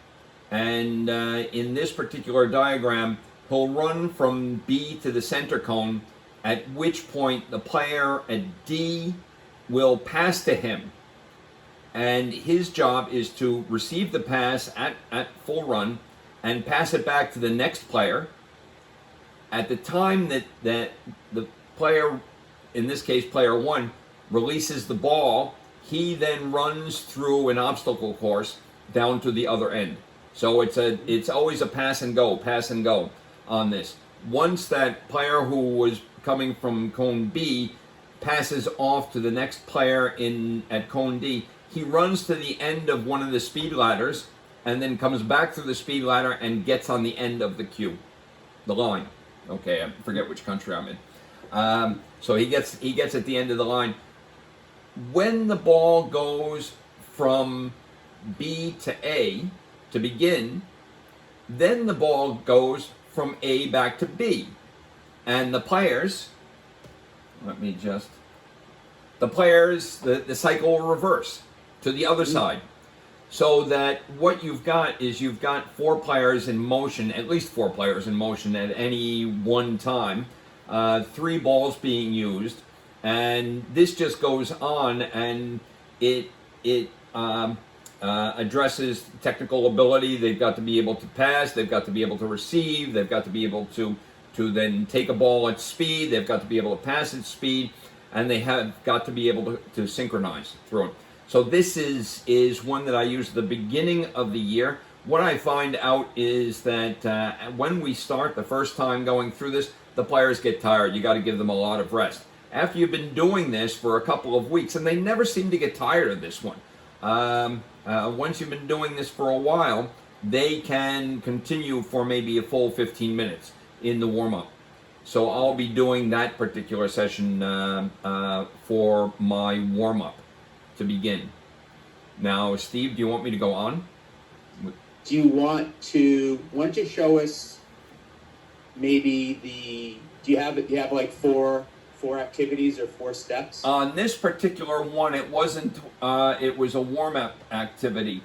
And in this particular diagram, he'll run from B to the center cone, at which point the player at D will pass to him. And his job is to receive the pass at full run and pass it back to the next player. At the time that the player, in this case player 1, releases the ball, he then runs through an obstacle course down to the other end. So it's always a pass and go on this. Once that player who was coming from cone B passes off to the next player at cone D, he runs to the end of one of the speed ladders and then comes back through the speed ladder and gets on the end of the queue, the line. Okay, I forget which country I'm in. So he gets at the end of the line. When the ball goes from B to A to begin, then the ball goes from A back to B. And the players, the cycle will reverse to the other side. So that what you've got is you've got 4 players in motion, at least 4 players in motion at any one time, 3 balls being used, and this just goes on, and it addresses technical ability. They've got to be able to pass, they've got to be able to receive, they've got to be able to then take a ball at speed, they've got to be able to pass at speed, and they have got to be able to synchronize through it. So this is one that I use at the beginning of the year. What I find out is that when we start the first time going through this, the players get tired. You got to give them a lot of rest. After you've been doing this for a couple of weeks, and they never seem to get tired of this one. Once you've been doing this for a while, they can continue for maybe a full 15 minutes in the warm-up. So I'll be doing that particular session for my warm-up to begin. Now, Steve, do you want me to go on? Do you want to show us maybe do you have like four activities or 4 steps? On this particular one, it wasn't, it was a warm-up activity.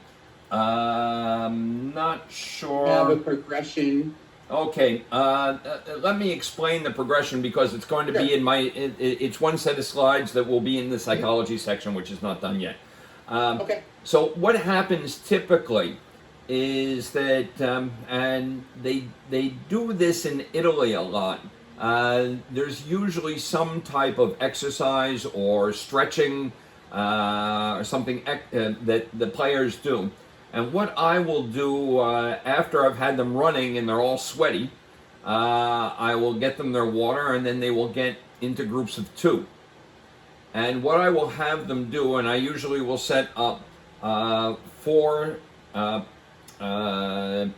Not sure. Have a progression. Okay, let me explain the progression, because it's going to be in my, it's one set of slides that will be in the psychology section, which is not done yet. Okay. So what happens typically is that, and they do this in Italy a lot. There's usually some type of exercise or stretching or something that the players do. And what I will do after I've had them running and they're all sweaty, I will get them their water, and then they will get into groups of 2. And what I will have them do, and I usually will set up 4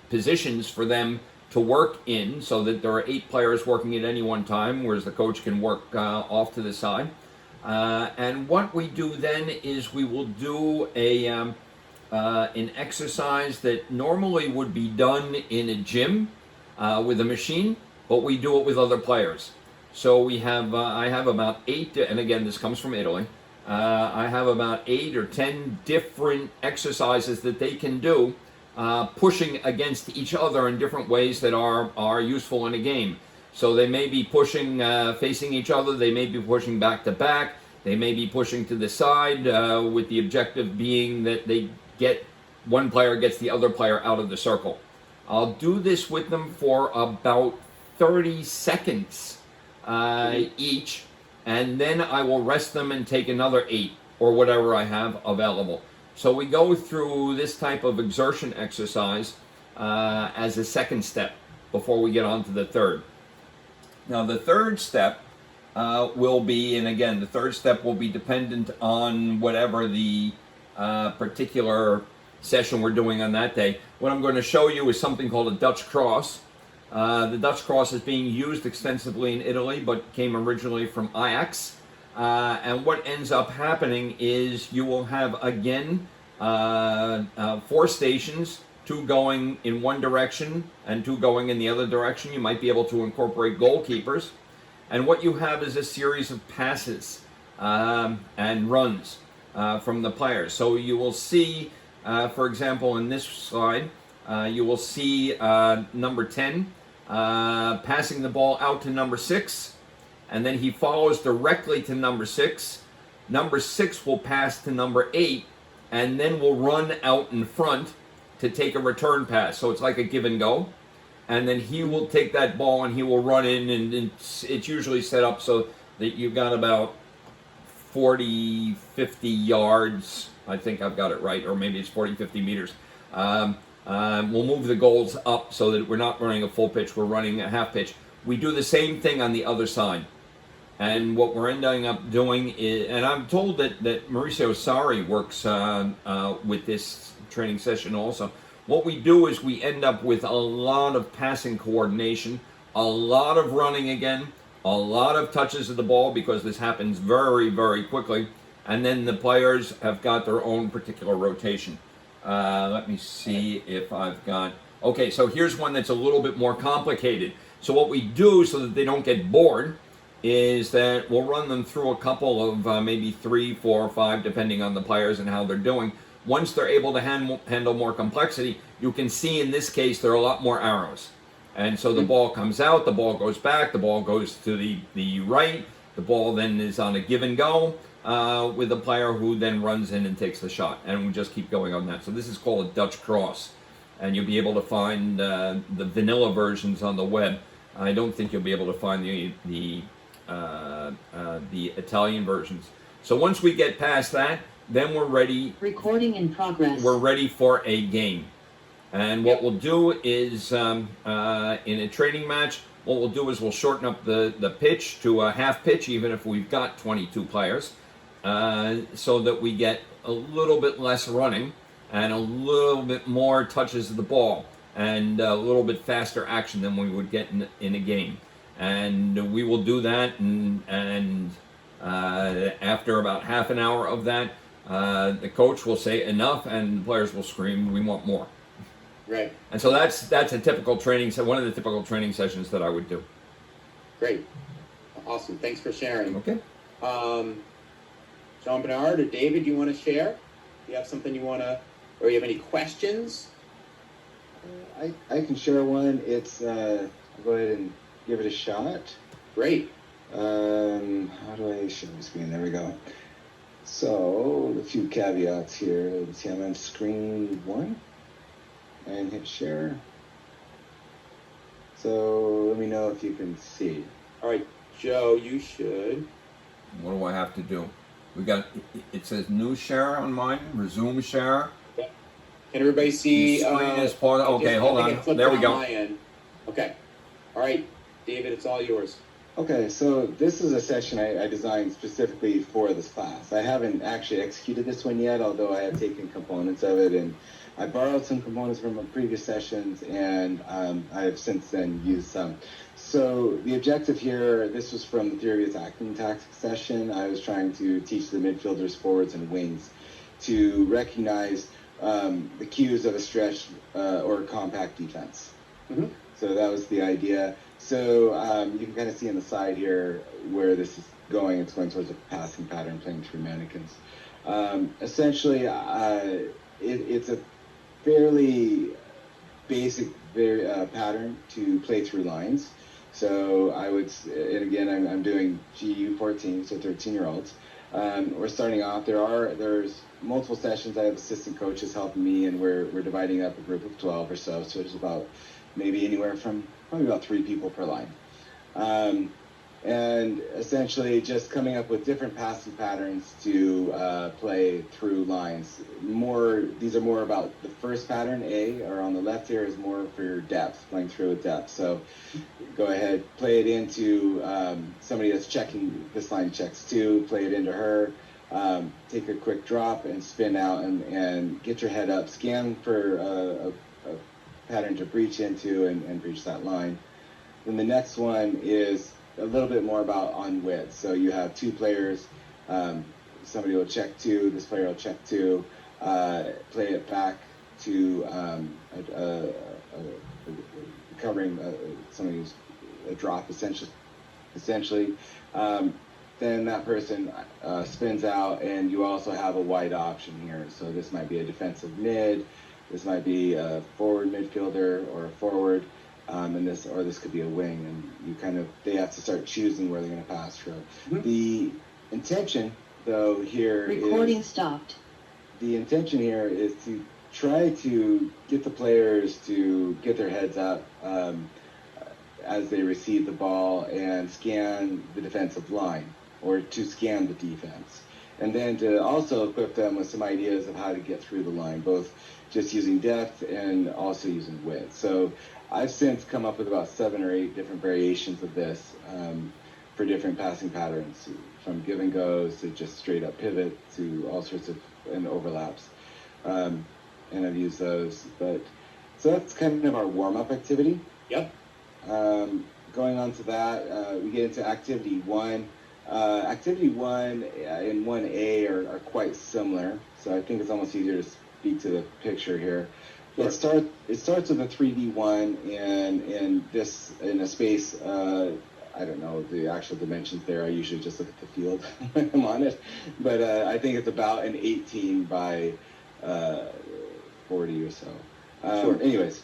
positions for them to work in, so that there are 8 players working at any one time, whereas the coach can work off to the side. And what we do then is we will do an exercise that normally would be done in a gym with a machine, but we do it with other players. So we have, I have about 8, and again, this comes from Italy. I have about 8 or 10 different exercises that they can do, pushing against each other in different ways that are useful in a game. So they may be pushing, facing each other. They may be pushing back to back. They may be pushing to the side, with the objective being that they get, one player gets the other player out of the circle. I'll do this with them for about 30 seconds each, and then I will rest them and take another 8 or whatever I have available. So we go through this type of exertion exercise as a second step before we get on to the third. Now the third step will be, and again, the third step will be dependent on whatever the particular session we're doing on that day. What I'm going to show you is something called a Dutch cross. The Dutch cross is being used extensively in Italy, but came originally from Ajax. And what ends up happening is you will have, again, 4 stations, 2 going in one direction and 2 going in the other direction. You might be able to incorporate goalkeepers. And what you have is a series of passes and runs from the players. So you will see, for example, in this slide, you will see number 10 passing the ball out to number 6, and then he follows directly to number 6. Number 6 will pass to number 8, and then will run out in front to take a return pass. So it's like a give and go. And then he will take that ball and he will run in, and it's usually set up so that you've got about 40, 50 yards. I think I've got it right, or maybe it's 40, 50 meters. We'll move the goals up so that we're not running a full pitch, we're running a half pitch. We do the same thing on the other side. And what we're ending up doing is, and I'm told that Maurizio Sarri works with this training session also. What we do is we end up with a lot of passing coordination, a lot of running again, a lot of touches of the ball, because this happens very, very quickly. And then the players have got their own particular rotation. Let me see if I've got... Okay, so here's one that's a little bit more complicated. So what we do so that they don't get bored is that we'll run them through a couple of maybe 3, 4, or 5, depending on the players and how they're doing. Once they're able to handle more complexity, you can see in this case there are a lot more arrows. And so the ball comes out, the ball goes back, the ball goes to the right, the ball then is on a give and go with the player who then runs in and takes the shot. And we just keep going on that. So this is called a Dutch cross. And you'll be able to find the vanilla versions on the web. I don't think you'll be able to find the Italian versions. So once we get past that, then we're ready. Recording in progress. We're ready for a game. And what we'll do is, in a training match, what we'll do is we'll shorten up the pitch to a half pitch, even if we've got 22 players, so that we get a little bit less running and a little bit more touches of the ball and a little bit faster action than we would get in a game. And we will do that, and after about half an hour of that, the coach will say enough, and the players will scream, "We want more." Right. And so that's a typical training. So one of the typical training sessions that I would do. Great. Awesome. Thanks for sharing. Okay. Jean Bernard or David, do you want to share? Do you have something you want to, or you have any questions? I can share one. It's I'll go ahead and give it a shot. Great. How do I share the screen? There we go. So, a few caveats here. Let's see, I'm on screen 1 and hit share. So, let me know if you can see. All right, Joe, you should. What do I have to do? We got, it says new share on mine, resume share. Can everybody see? The screen is part of, okay, hold I think it on. flipped There we on go. my end. Okay. All right, David, it's all yours. Okay, so this is a session I designed specifically for this class. I haven't actually executed this one yet, although I have taken components of it, and I borrowed some components from previous sessions, and I have since then used some. So the objective here, this was from the Theory of Attacking Tactics session. I was trying to teach the midfielders, forwards, and wings to recognize the cues of a stretch or compact defense. Mm-hmm. So that was the idea. So you can kind of see on the side here where this is going. It's going towards a passing pattern, playing through mannequins. Essentially, it's a fairly basic pattern to play through lines. So I would, and again, I'm doing GU 14, so 13-year-olds. We're starting off. There's multiple sessions. I have assistant coaches helping me, and we're dividing up a group of 12 or so. So there's about maybe anywhere from probably about 3 people per line. And essentially just coming up with different passing patterns to play through lines. These are more about the first pattern, A, or on the left here is more for your depth, playing through with depth. So go ahead, play it into somebody that's checking, this line checks 2, play it into her, take a quick drop and spin out and get your head up, scan for a pattern to breach into and breach that line. Then the next one is a little bit more about on width. So you have 2 players, somebody will check 2, this player will check 2, play it back to covering somebody who's a drop essentially. Then that person spins out, and you also have a wide option here. So this might be a defensive mid, this might be a forward midfielder or a forward, and this could be a wing, and they have to start choosing where they're going to pass from. Mm-hmm. The intention, though, here Recording is stopped. The intention here is to try to get the players to get their heads up as they receive the ball and scan the defensive line, or to scan the defense. And then to also equip them with some ideas of how to get through the line, both just using depth and also using width. So I've since come up with about 7 or 8 different variations of this for different passing patterns, from give and goes to just straight up pivot to all sorts of and overlaps. And I've used those. So that's kind of our warm-up activity. Yep. Going on to that, we get into activity 1. Activity 1 and 1A are quite similar, so I think it's almost easier to speak to the picture here. Sure. It starts with a 3v1 in a space. I don't know the actual dimensions there. I usually just look at the field when I'm on it, but I think it's about an 18 by 40 or so. Sure. Anyways,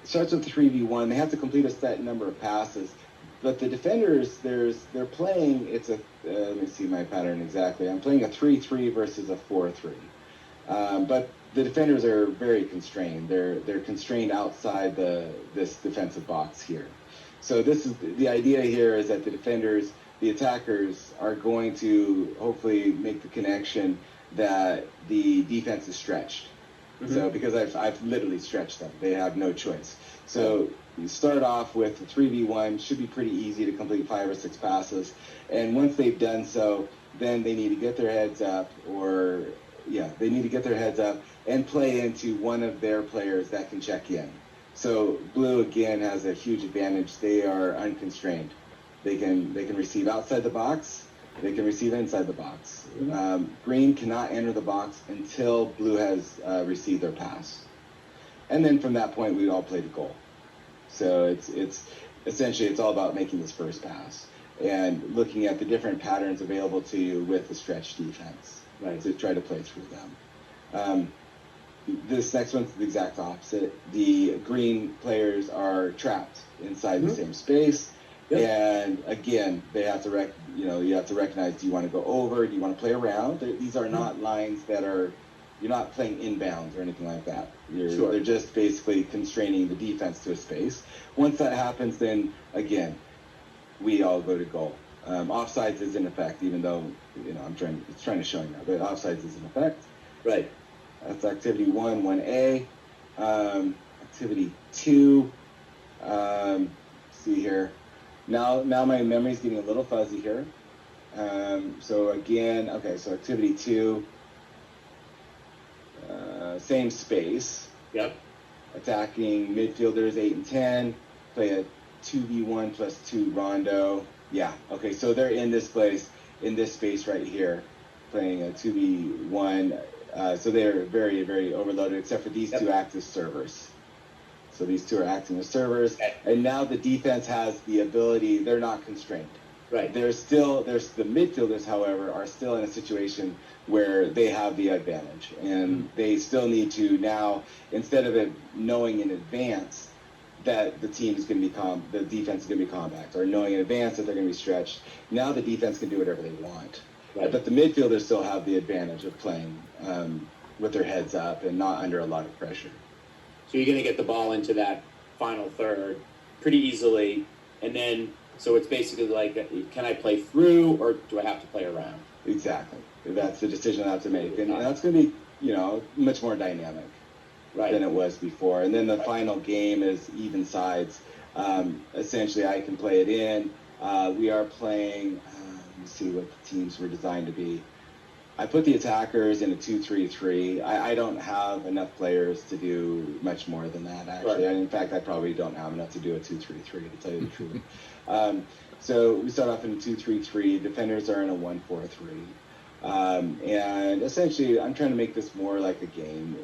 it starts with 3v1. They have to complete a set number of passes. But the defenders, they're playing, let me see my pattern exactly. I'm playing a 3-3 versus a 4-3. But the defenders are very constrained. They're constrained outside this defensive box here. So this is the idea here, is that the defenders, the attackers, are going to hopefully make the connection that the defense is stretched. Mm-hmm. So because I've literally stretched them, they have no choice. So you start off with a 3v1, should be pretty easy to complete 5 or 6 passes. And once they've done so, then they need to get their heads up, and play into one of their players that can check in. So blue, again, has a huge advantage. They are unconstrained. They can receive outside the box. They can receive inside the box. Mm-hmm. Green cannot enter the box until blue has received their pass. And then from that point, we all play the goal. So it's essentially, it's all about making this first pass and looking at the different patterns available to you with the stretch defense, right, to try to play through them. This next one's the exact opposite. The green players are trapped inside the same space, And again, they have to you have to recognize, do you want to go over? Do you want to play around? These are not lines that are, you're not playing inbounds or anything like that. They're just basically constraining the defense to a space. Once that happens, then again, we all go to goal. Offsides is in effect, even though, it's trying to show you now, but offsides is in effect. Right. That's activity 1A. Activity 2, see here. Now my memory's getting a little fuzzy here. So again, okay, so activity 2, same space. Yep. Attacking midfielders 8 and 10, play a 2v1 plus 2 rondo. Yeah, okay, so they're in this place, in this space right here, playing a 2v1. So they're very, very overloaded, except for these two act as servers. So these two are acting as servers, and now the defense has the ability, they're not constrained. Right. The midfielders, however, are still in a situation where they have the advantage, and they still need to now, instead of it knowing in advance that the team is going to be the defense is going to be compact, or knowing in advance that they're going to be stretched, now the defense can do whatever they want. Right. But the midfielders still have the advantage of playing with their heads up and not under a lot of pressure. So you're going to get the ball into that final third pretty easily, and then so it's basically like, can I play through or do I have to play around? Exactly. That's the decision I have to make, and that's going to be much more dynamic than it was before. And then the final game is even sides. Essentially, I can play it in. We are playing. Let me see what the teams were designed to be. I put the attackers in a 2-3-3. I don't have enough players to do much more than that, actually. Right. In fact, I probably don't have enough to do a 2-3-3, to tell you the truth. So we start off in a 2-3-3. Defenders are in a 1-4-3. And essentially, I'm trying to make this more like a game.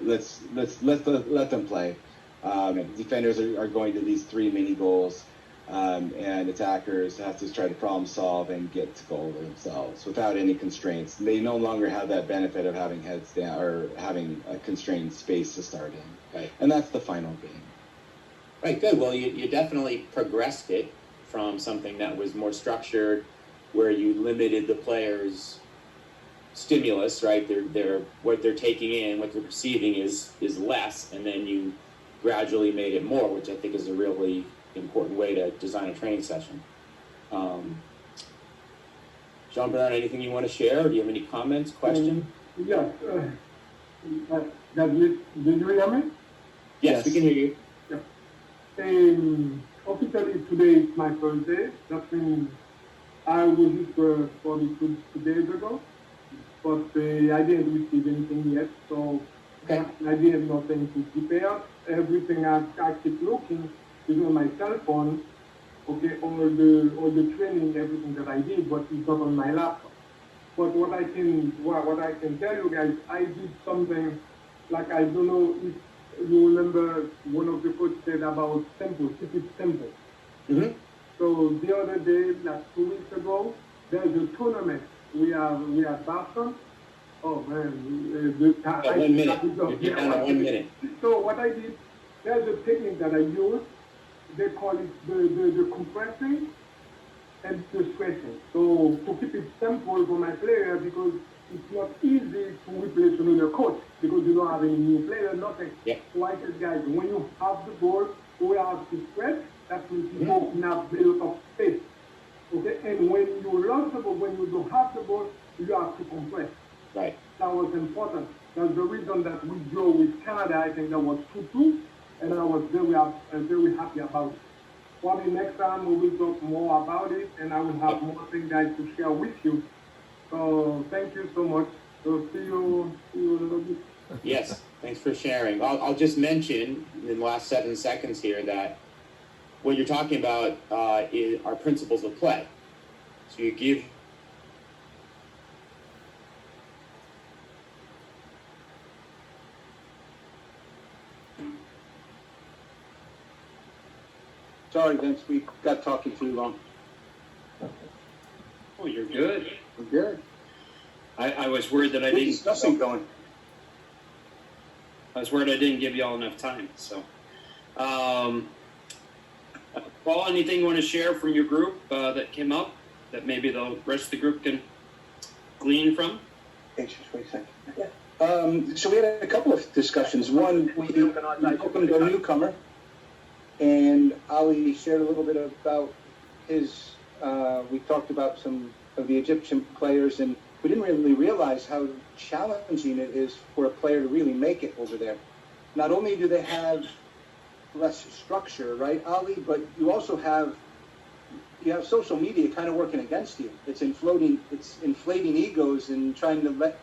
Let's let them play. Defenders are going to these 3 mini goals. And attackers have to try to problem solve and get to goal themselves without any constraints. They no longer have that benefit of having heads down or having a constrained space to start in. Right. And that's the final game. Right, good. Well, you definitely progressed it from something that was more structured, where you limited the players' stimulus, right? They're what they're taking in, what they're perceiving is less, and then you gradually made it more, which I think is a really important way to design a training session. Jean-Bernard, anything you want to share? Or do you have any comments, questions? Yes. Do you hear me? Yes, we can hear you. Officially, today is my first day. That means I was here for the 2 days ago, but I didn't receive anything yet, so I didn't have nothing to prepare. Everything I keep looking is on my cell phone. Okay, all the training, everything that I did, but it's not on my laptop. But what I can tell you guys, I did something like, I don't know if you remember one of the coaches said about simple, keep it simple. Mm-hmm. So the other day, like 2 weeks ago, there's a tournament. We are Boston. Oh man, 1 minute. You're down to 1 minute. So what I did, there's a technique that I use. They call it the compressing and the stretching. So to keep it simple for my player, because it's not easy to replace another coach because you don't have any new player, nothing. Yeah. So I said, guys, when you have the ball, we have to stretch. That means you open up a lot of space. Okay, and when you lost the ball, when you don't have the ball, you have to compress. Right. That was important. That's the reason that we drew with Canada. I think that was 2-2, and I was very happy about it. Probably next time we will talk more about it, and I will have more things guys to share with you. So thank you so much. So see you a little bit. Yes, thanks for sharing. I'll just mention in the last 7 seconds here that what you're talking about are principles of play. So you give Sorry, Vince, we got talking too long. Oh, you're good. We're good. I was worried that I Good didn't. discussion going. I was worried I didn't give you all enough time. So, Paul, anything you want to share from your group that came up that maybe the rest of the group can glean from? Hey, just wait a second. So we had a couple of discussions. One, we welcomed a newcomer, and Ali shared a little bit about his. We talked about some of the Egyptian players, and we didn't really realize how challenging it is for a player to really make it over there. Not only do they have less structure, right, Ali, but you also have social media kind of working against you. It's inflating egos and trying to let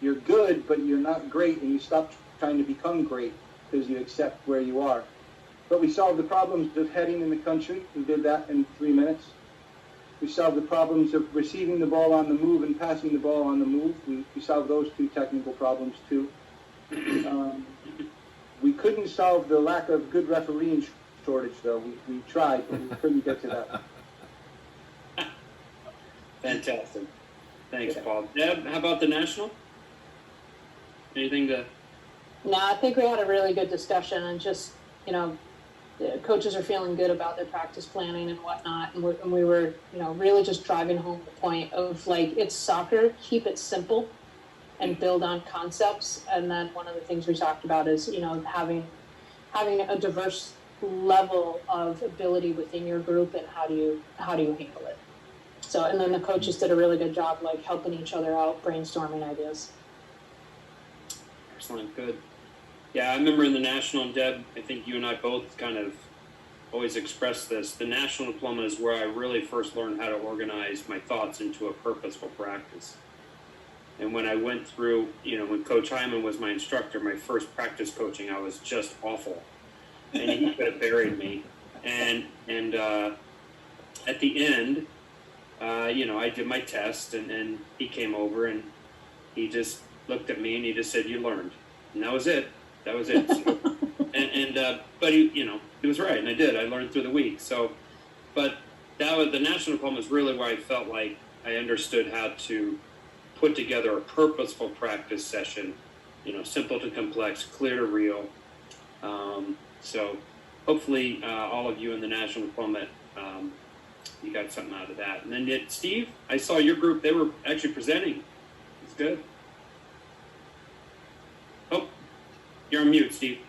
you're good, but you're not great, and you stop trying to become great because you accept where you are. But we solved the problems of heading in the country. We did that in 3 minutes. We solved the problems of receiving the ball on the move and passing the ball on the move. We solved those two technical problems too. We couldn't solve the lack of good refereeing shortage, though. We tried, but we couldn't get to that. Fantastic. Thanks, Paul. Deb, how about the national? Anything to? No, I think we had a really good discussion, and just, the coaches are feeling good about their practice planning and whatnot. And we were, really just driving home the point of, like, it's soccer, keep it simple and build on concepts. And then one of the things we talked about is, having a diverse level of ability within your group, and how do you handle it. So, and then the coaches did a really good job, like, helping each other out, brainstorming ideas. Excellent, good. Yeah, I remember in the national, and Deb, I think you and I both kind of always expressed this. The national diploma is where I really first learned how to organize my thoughts into a purposeful practice. And when I went through, when Coach Hyman was my instructor, my first practice coaching, I was just awful. And he could have buried me. And at the end, I did my test, and he came over, and he just looked at me, and he just said, "You learned." And that was it. That was it. So, but he was right, and I did. I learned through the week. So, but that was the national diploma is really where I felt like I understood how to put together a purposeful practice session, simple to complex, clear to real. So hopefully all of you in the national diploma, you got something out of that. And then Steve, I saw your group, they were actually presenting. It's good. Oh, you're on mute, Steve.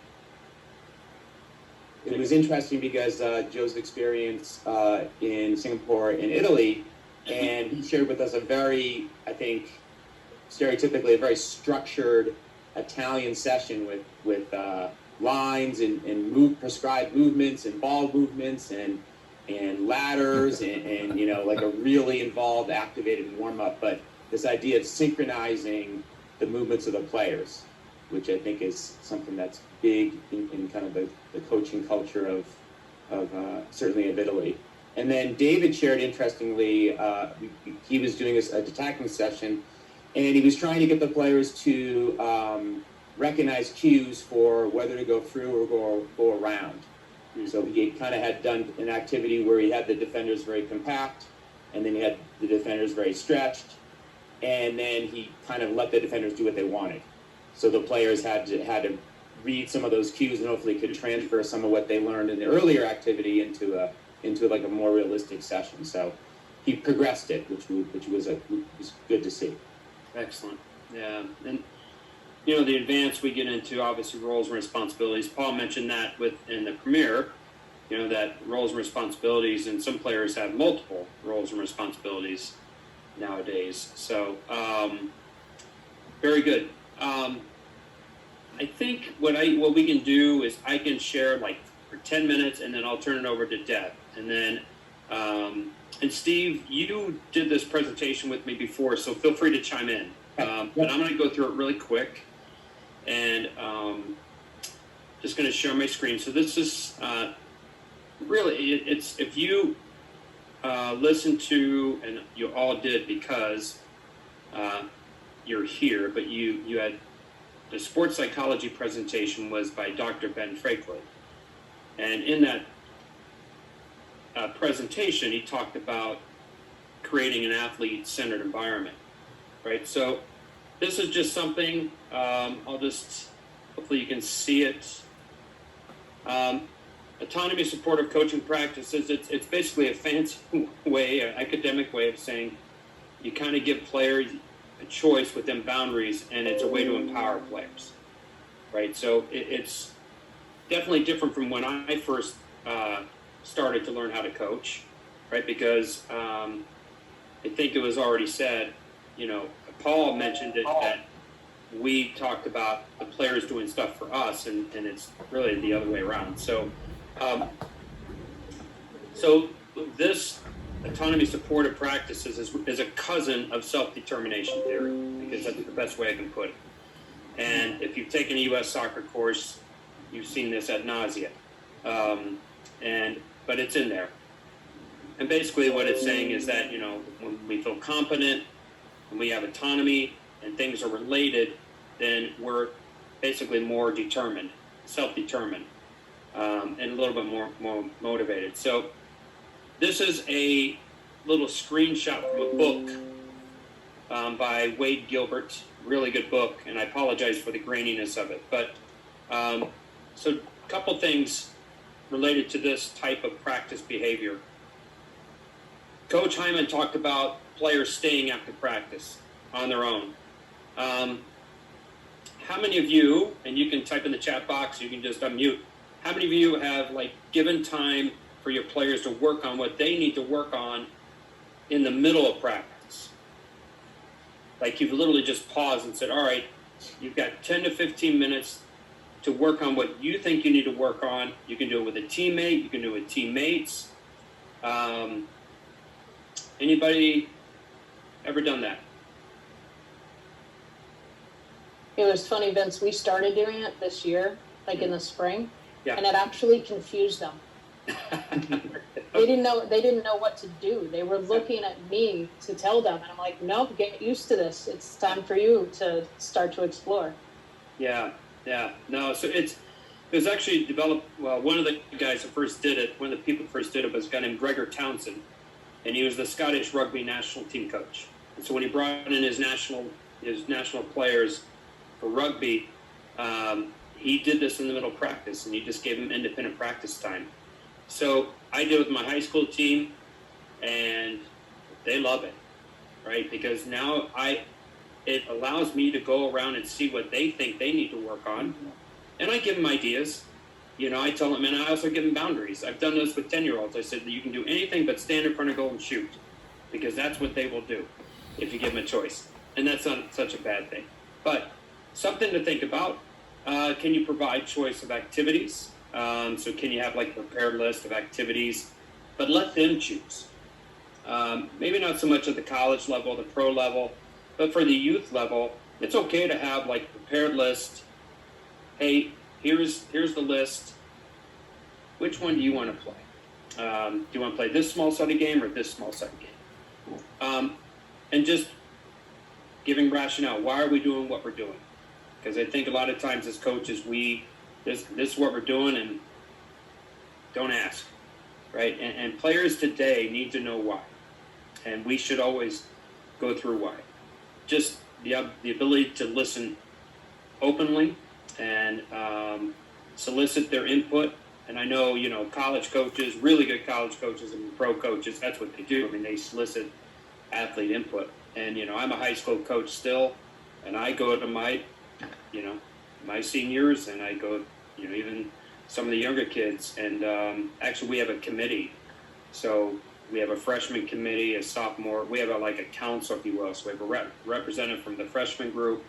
It was interesting because Joe's experience in Singapore and Italy, and he shared with us a very, I think, stereotypically a very structured Italian session with lines and prescribed movements and ball movements and ladders and like a really involved, activated warm-up. But this idea of synchronizing the movements of the players, which I think is something that's big in kind of the coaching culture of certainly of Italy. And then David shared, interestingly, he was doing a attacking session, and he was trying to get the players to recognize cues for whether to go through or go around. So he kind of had done an activity where he had the defenders very compact, and then he had the defenders very stretched, and then he kind of let the defenders do what they wanted. So the players had to read some of those cues and hopefully could transfer some of what they learned in the earlier activity into like a more realistic session. So he progressed it, which was good to see. Excellent. Yeah. And the advanced, we get into obviously roles and responsibilities. Paul mentioned that in the Premier, that roles and responsibilities, and some players have multiple roles and responsibilities nowadays. So very good. I think what we can do is I can share like for 10 minutes, and then I'll turn it over to Deb. And then, and Steve, you did this presentation with me before, so feel free to chime in. But I'm going to go through it really quick, and just going to share my screen. So this is really, it's if you listen to, and you all did because you're here, but you had the sports psychology presentation was by Dr. Ben Frakley. And in that presentation, he talked about creating an athlete-centered environment, right? So this is just something, hopefully you can see it. autonomy supportive coaching practices, it's basically a fancy way, an academic way of saying you kind of give players a choice within boundaries, and it's a way to empower players, right? So it's definitely different from when I first started to learn how to coach, right? Because I think it was already said, you know, Paul mentioned it, that we talked about the players doing stuff for us, and it's really the other way around. So, so this autonomy supportive practices is a cousin of self-determination theory, because that's the best way I can put it. And if you've taken a U.S. soccer course, you've seen this ad nauseum. But it's in there. And basically what it's saying is that, you know, when we feel competent, when we have autonomy and things are related, then we're basically more determined, self-determined, and a little bit more motivated. So this is a little screenshot from a book by Wade Gilbert, really good book, and I apologize for the graininess of it. But so a couple things related to this type of practice behavior. Coach Hyman talked about players staying after practice on their own. How many of you, and you can type in the chat box, you can just unmute, how many of you have like given time for your players to work on what they need to work on in the middle of practice? Like you've literally just paused and said, all right, you've got 10 to 15 minutes to work on what you think you need to work on. You can do it with a teammate, you can do it with teammates. Anybody ever done that? It was funny, Vince, we started doing it this year, like in the spring, Yeah. and it actually confused them. They didn't know what to do. They were looking at me to tell them, and I'm like, no, get used to this. It's time for you to start to explore. Yeah. No, so it was actually developed, well, one of the guys that first did it, one of the people that first did it was a guy named Gregor Townsend, and he was the Scottish rugby national team coach. And so when he brought in his national players for rugby, he did this in the middle of practice, and he just gave them independent practice time. So I did it with my high school team, and they love it, right? Because now it allows me to go around and see what they think they need to work on, and I give them ideas. You know, I tell them, and I also give them boundaries. I've done this with 10-year-olds. I said, you can do anything but stand in front of goal and shoot, because that's what they will do if you give them a choice. And that's not such a bad thing. But something to think about, can you provide choice of activities? So can you have like a prepared list of activities, but let them choose. Maybe not so much at the college level, the pro level, but for the youth level, it's okay to have like a prepared list. Hey, here's the list. Which one do you want to play? Do you want to play this small study game or this small study game? And just giving rationale. Why are we doing what we're doing? Because I think a lot of times as coaches, this is what we're doing, and don't ask, right? And players today need to know why, and we should always go through why. Just the ability to listen openly and solicit their input. And I know, you know, college coaches, really good college coaches and pro coaches, that's what they do. I mean, they solicit athlete input. And, you know, I'm a high school coach still, and I go to my seniors, and I go, you know, even some of the younger kids. And actually, we have a committee. So we have a freshman committee, a sophomore. We have a council, if you will. So we have a representative from the freshman group,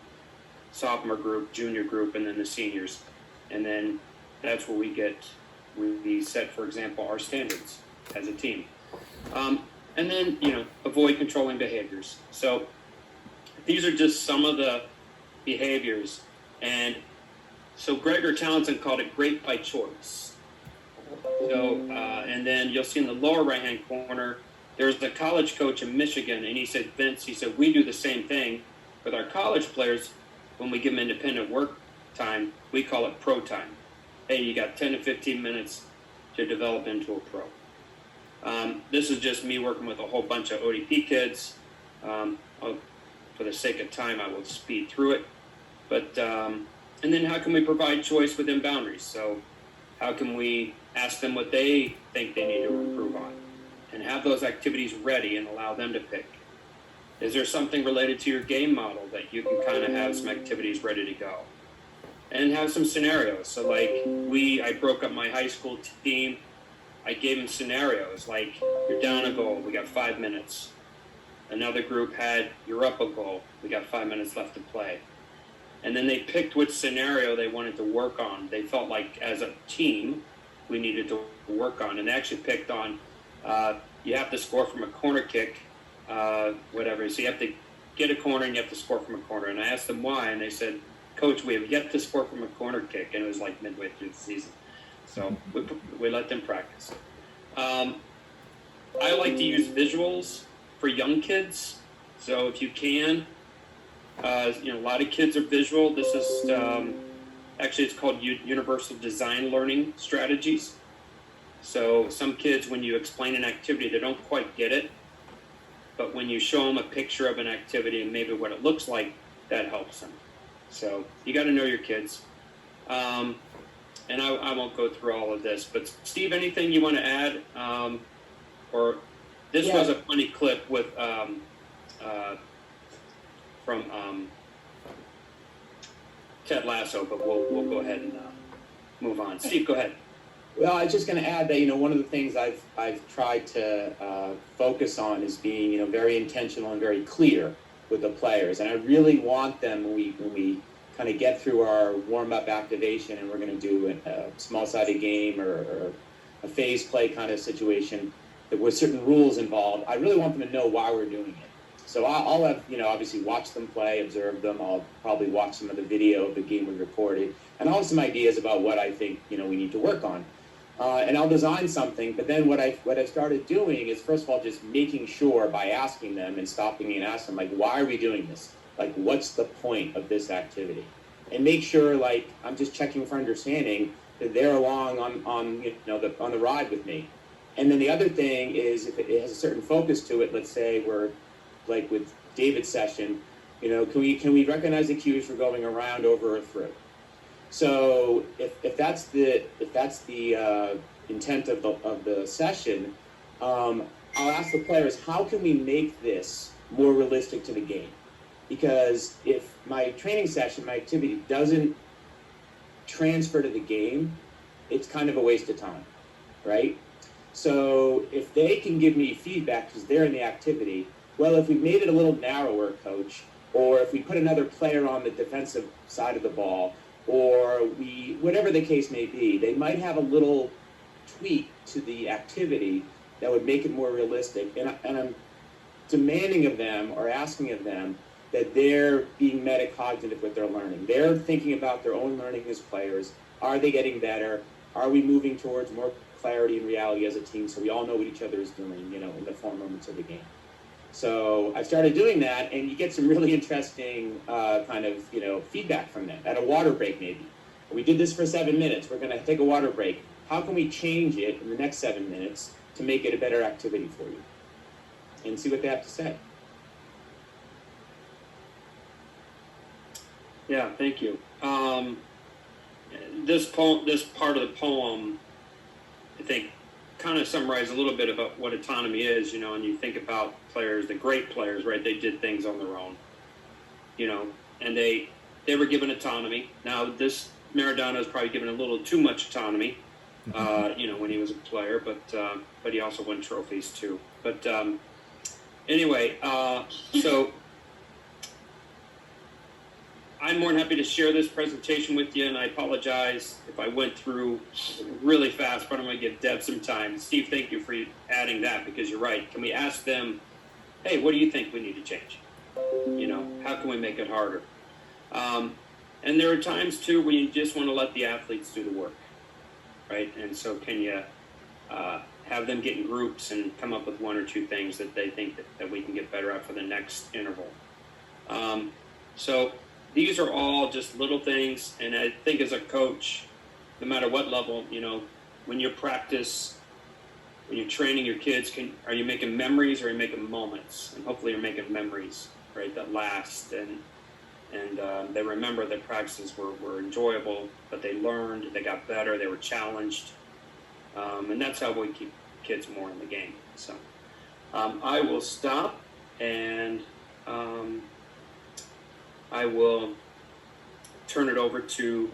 sophomore group, junior group, and then the seniors. And then that's where we set, for example, our standards as a team. And then, you know, avoid controlling behaviors. So these are just some of the behaviors. And so Gregor Townsend called it great by choice. So, and then you'll see in the lower right-hand corner, there's the college coach in Michigan, and he said, Vince, we do the same thing with our college players. When we give them independent work time, we call it pro time. Hey, you got 10 to 15 minutes to develop into a pro. This is just me working with a whole bunch of ODP kids. For the sake of time, I will speed through it. But and then how can we provide choice within boundaries? So how can we ask them what they think they need to improve on, and have those activities ready and allow them to pick. Is there something related to your game model that you can kind of have some activities ready to go? And have some scenarios. So like I broke up my high school team. I gave them scenarios like, you're down a goal, we got 5 minutes. Another group had, you're up a goal, we got 5 minutes left to play. And then they picked which scenario they wanted to work on. They felt like as a team, we needed to work on. And they actually picked on, you have to score from a corner kick, whatever. So you have to get a corner and you have to score from a corner. And I asked them why, and they said, Coach, we have yet to score from a corner kick. And it was like midway through the season. So we let them practice. I like to use visuals for young kids. So if you can, a lot of kids are visual. This is actually, it's called Universal Design Learning Strategies. So some kids, when you explain an activity, they don't quite get it. But when you show them a picture of an activity and maybe what it looks like, that helps them. So you got to know your kids. And I won't go through all of this, but Steve, anything you want to add? Or this was a funny clip with from Ted Lasso, but we'll go ahead and move on. Steve, go ahead. Well, I was just going to add that one of the things I've tried to focus on is being very intentional and very clear with the players, and I really want them when we kind of get through our warm-up activation and we're going to do a small-sided game or a phase play kind of situation with certain rules involved. I really want them to know why we're doing it. So I'll have, obviously watch them play, observe them. I'll probably watch some of the video of the game we recorded, and I'll have some ideas about what I think, we need to work on. And I'll design something, but then what I've started doing is, first of all, just making sure by asking them and stopping and asking them, like, why are we doing this? Like, what's the point of this activity? And make sure, like, I'm just checking for understanding that they're along on the ride with me. And then the other thing is, if it has a certain focus to it, let's say we're, like with David's session, can we recognize the cues for going around, over, or through? So if that's the intent of the session, I'll ask the players, how can we make this more realistic to the game? Because if my training session, my activity doesn't transfer to the game, it's kind of a waste of time, right? So if they can give me feedback because they're in the activity, well, if we made it a little narrower, coach, or if we put another player on the defensive side of the ball, or whatever the case may be, they might have a little tweak to the activity that would make it more realistic. And I'm demanding of them or asking of them that they're being metacognitive with their learning. They're thinking about their own learning as players. Are they getting better? Are we moving towards more clarity and reality as a team so we all know what each other is doing, in the 4 moments of the game? So I started doing that, and you get some really interesting feedback from them. At a water break, maybe. We did this for 7 minutes. We're going to take a water break. How can we change it in the next 7 minutes to make it a better activity for you? And see what they have to say. Yeah, thank you. This part of the poem, I think, kind of summarize a little bit about what autonomy is, and you think about players, the great players, right? They did things on their own, and they were given autonomy. Now, this Maradona is probably given a little too much autonomy, when he was a player, but he also won trophies too. But anyway, so I'm more than happy to share this presentation with you, and I apologize if I went through really fast, but I'm going to give Deb some time. Steve, thank you for adding that, because you're right. Can we ask them, hey, what do you think we need to change? How can we make it harder? And there are times, too, when you just want to let the athletes do the work, right? And so can you have them get in groups and come up with 1 or 2 things that they think that we can get better at for the next interval? So these are all just little things, and I think as a coach, no matter what level, when you practice, when you're training your kids, are you making memories or are you making moments? And hopefully you're making memories, right, that last, and they remember that practices were enjoyable, but they learned, they got better, they were challenged. And that's how we keep kids more in the game. So I will stop, and I will turn it over to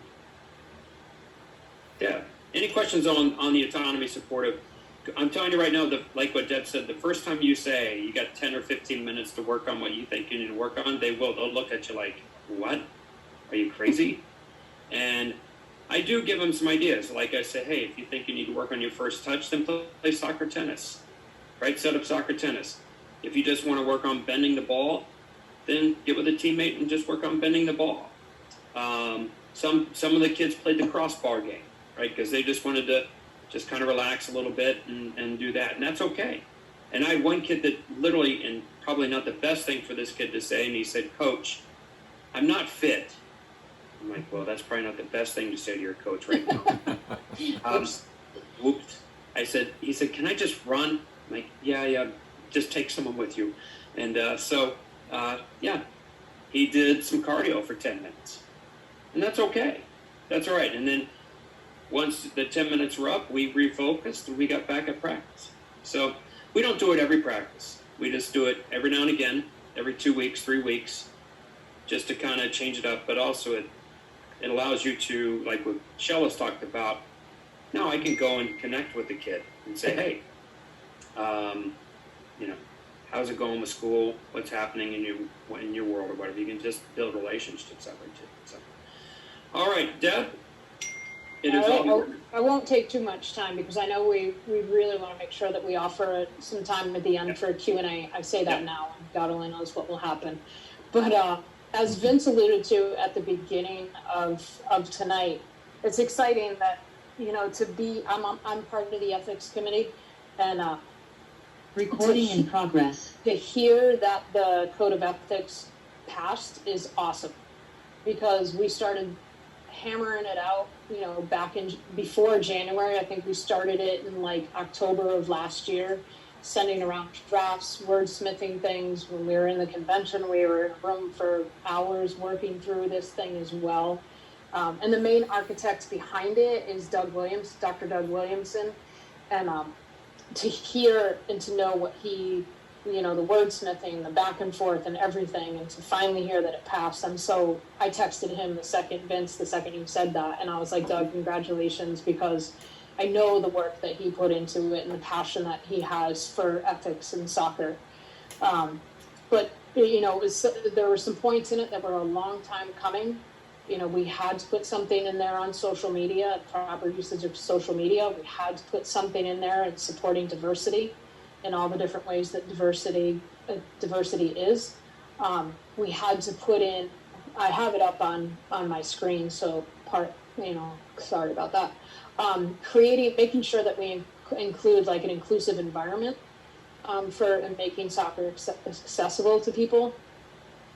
Deb. Any questions on the autonomy supportive? I'm telling you right now, like what Deb said, the first time you say you got 10 or 15 minutes to work on what you think you need to work on, they'll look at you like, what? Are you crazy? And I do give them some ideas. Like I say, hey, if you think you need to work on your first touch, then play soccer tennis, right? Set up soccer tennis. If you just want to work on bending the ball, then get with a teammate and just work on bending the ball. Some of the kids played the crossbar game, right? Because they just wanted to just kind of relax a little bit and do that. And that's okay. And I had one kid that literally, and probably not the best thing for this kid to say, and he said, Coach, I'm not fit. I'm like, well, that's probably not the best thing to say to your coach right now. Whoops. He said, can I just run? I'm like, yeah, just take someone with you. And he did some cardio for 10 minutes. And that's okay. That's all right. And then once the 10 minutes were up, we refocused and we got back at practice. So we don't do it every practice. We just do it every now and again, every 2 weeks, 3 weeks, just to kind of change it up. But also it allows you to, like what Shell has talked about, now I can go and connect with the kid and say, hey, how's it going with school? What's happening in your world or whatever? You can just build relationships that way too. So, all right, Deb, it is all yours. I won't take too much time because I know we really want to make sure that we offer some time at the end for Q&A. I say that now, and God only knows what will happen. But as Vince alluded to at the beginning of tonight, it's exciting that, I'm part of the ethics committee, and recording in progress. To hear that the code of ethics passed is awesome, because we started hammering it out, back before January. I think we started it in like October of last year, sending around drafts, wordsmithing things. When we were in the convention, we were in a room for hours working through this thing as well. And the main architect behind it is Dr. Doug Williamson. And to hear and to know what he, the wordsmithing, the back and forth and everything, and to finally hear that it passed. I texted him the second you said that, and I was like, Doug, congratulations, because I know the work that he put into it and the passion that he has for ethics in soccer. But there were some points in it that were a long time coming. We had to put something in there on social media, proper usage of social media. We had to put something in there in supporting diversity in all the different ways that diversity is. We had to put in, I have it up on my screen, so sorry about that. Making sure that we include like an inclusive environment for making soccer accessible to people.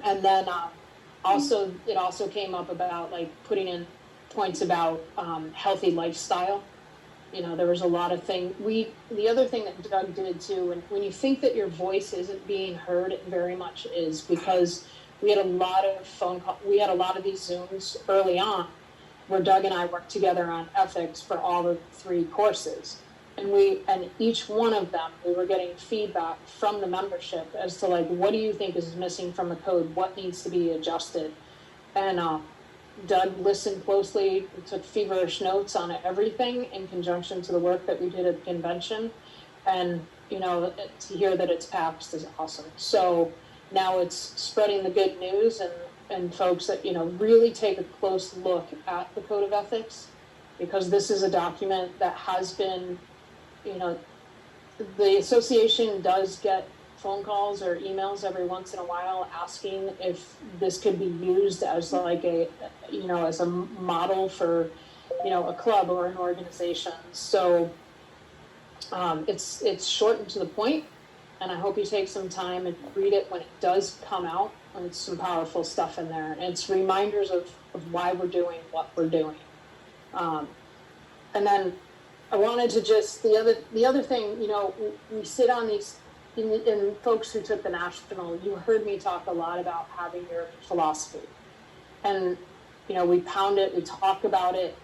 And then it also came up about like putting in points about healthy lifestyle. There was a lot of things. The other thing that Doug did too, and when you think that your voice isn't being heard, it very much is, because we had a lot of phone calls. We had a lot of these Zooms early on where Doug and I worked together on ethics for all the 3 courses. And each one of them, we were getting feedback from the membership as to like, what do you think is missing from the code? What needs to be adjusted? And Doug listened closely, took feverish notes on everything in conjunction to the work that we did at the convention. And, to hear that it's passed is awesome. So now it's spreading the good news and folks that, really take a close look at the code of ethics, because this is a document that has been, the association does get phone calls or emails every once in a while asking if this could be used as like as a model for, a club or an organization. So it's short and to the point, and I hope you take some time and read it when it does come out. And it's some powerful stuff in there, and it's reminders of why we're doing what we're doing. And then I wanted to just, the other thing, we sit on these, and folks who took the national, you heard me talk a lot about having your philosophy. And, we pound it, we talk about it.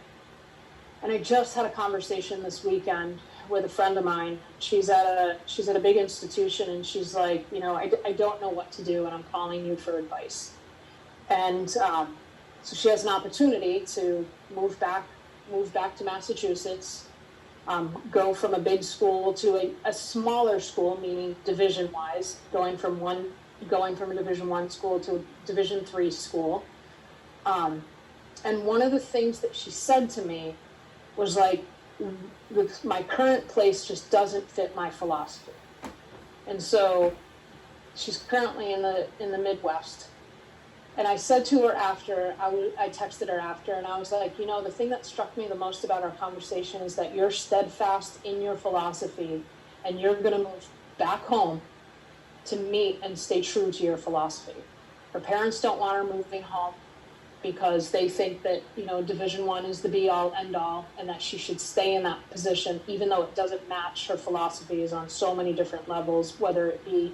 And I just had a conversation this weekend with a friend of mine. She's at a big institution, and she's like, you know, I don't know what to do, and I'm calling you for advice. And so she has an opportunity to move back to Massachusetts, go from a big school to a smaller school, meaning division-wise, going from a Division I school to a Division III school. And one of the things that she said to me was like, my current place just doesn't fit my philosophy. And so she's currently in the Midwest. And I said to her after, I texted her after, and I was like, you know, the thing that struck me the most about our conversation is that you're steadfast in your philosophy, and you're going to move back home to meet and stay true to your philosophy. Her parents don't want her moving home because they think that, you know, Division I is the be-all, end-all, and that she should stay in that position, even though it doesn't match her philosophies on so many different levels, whether it be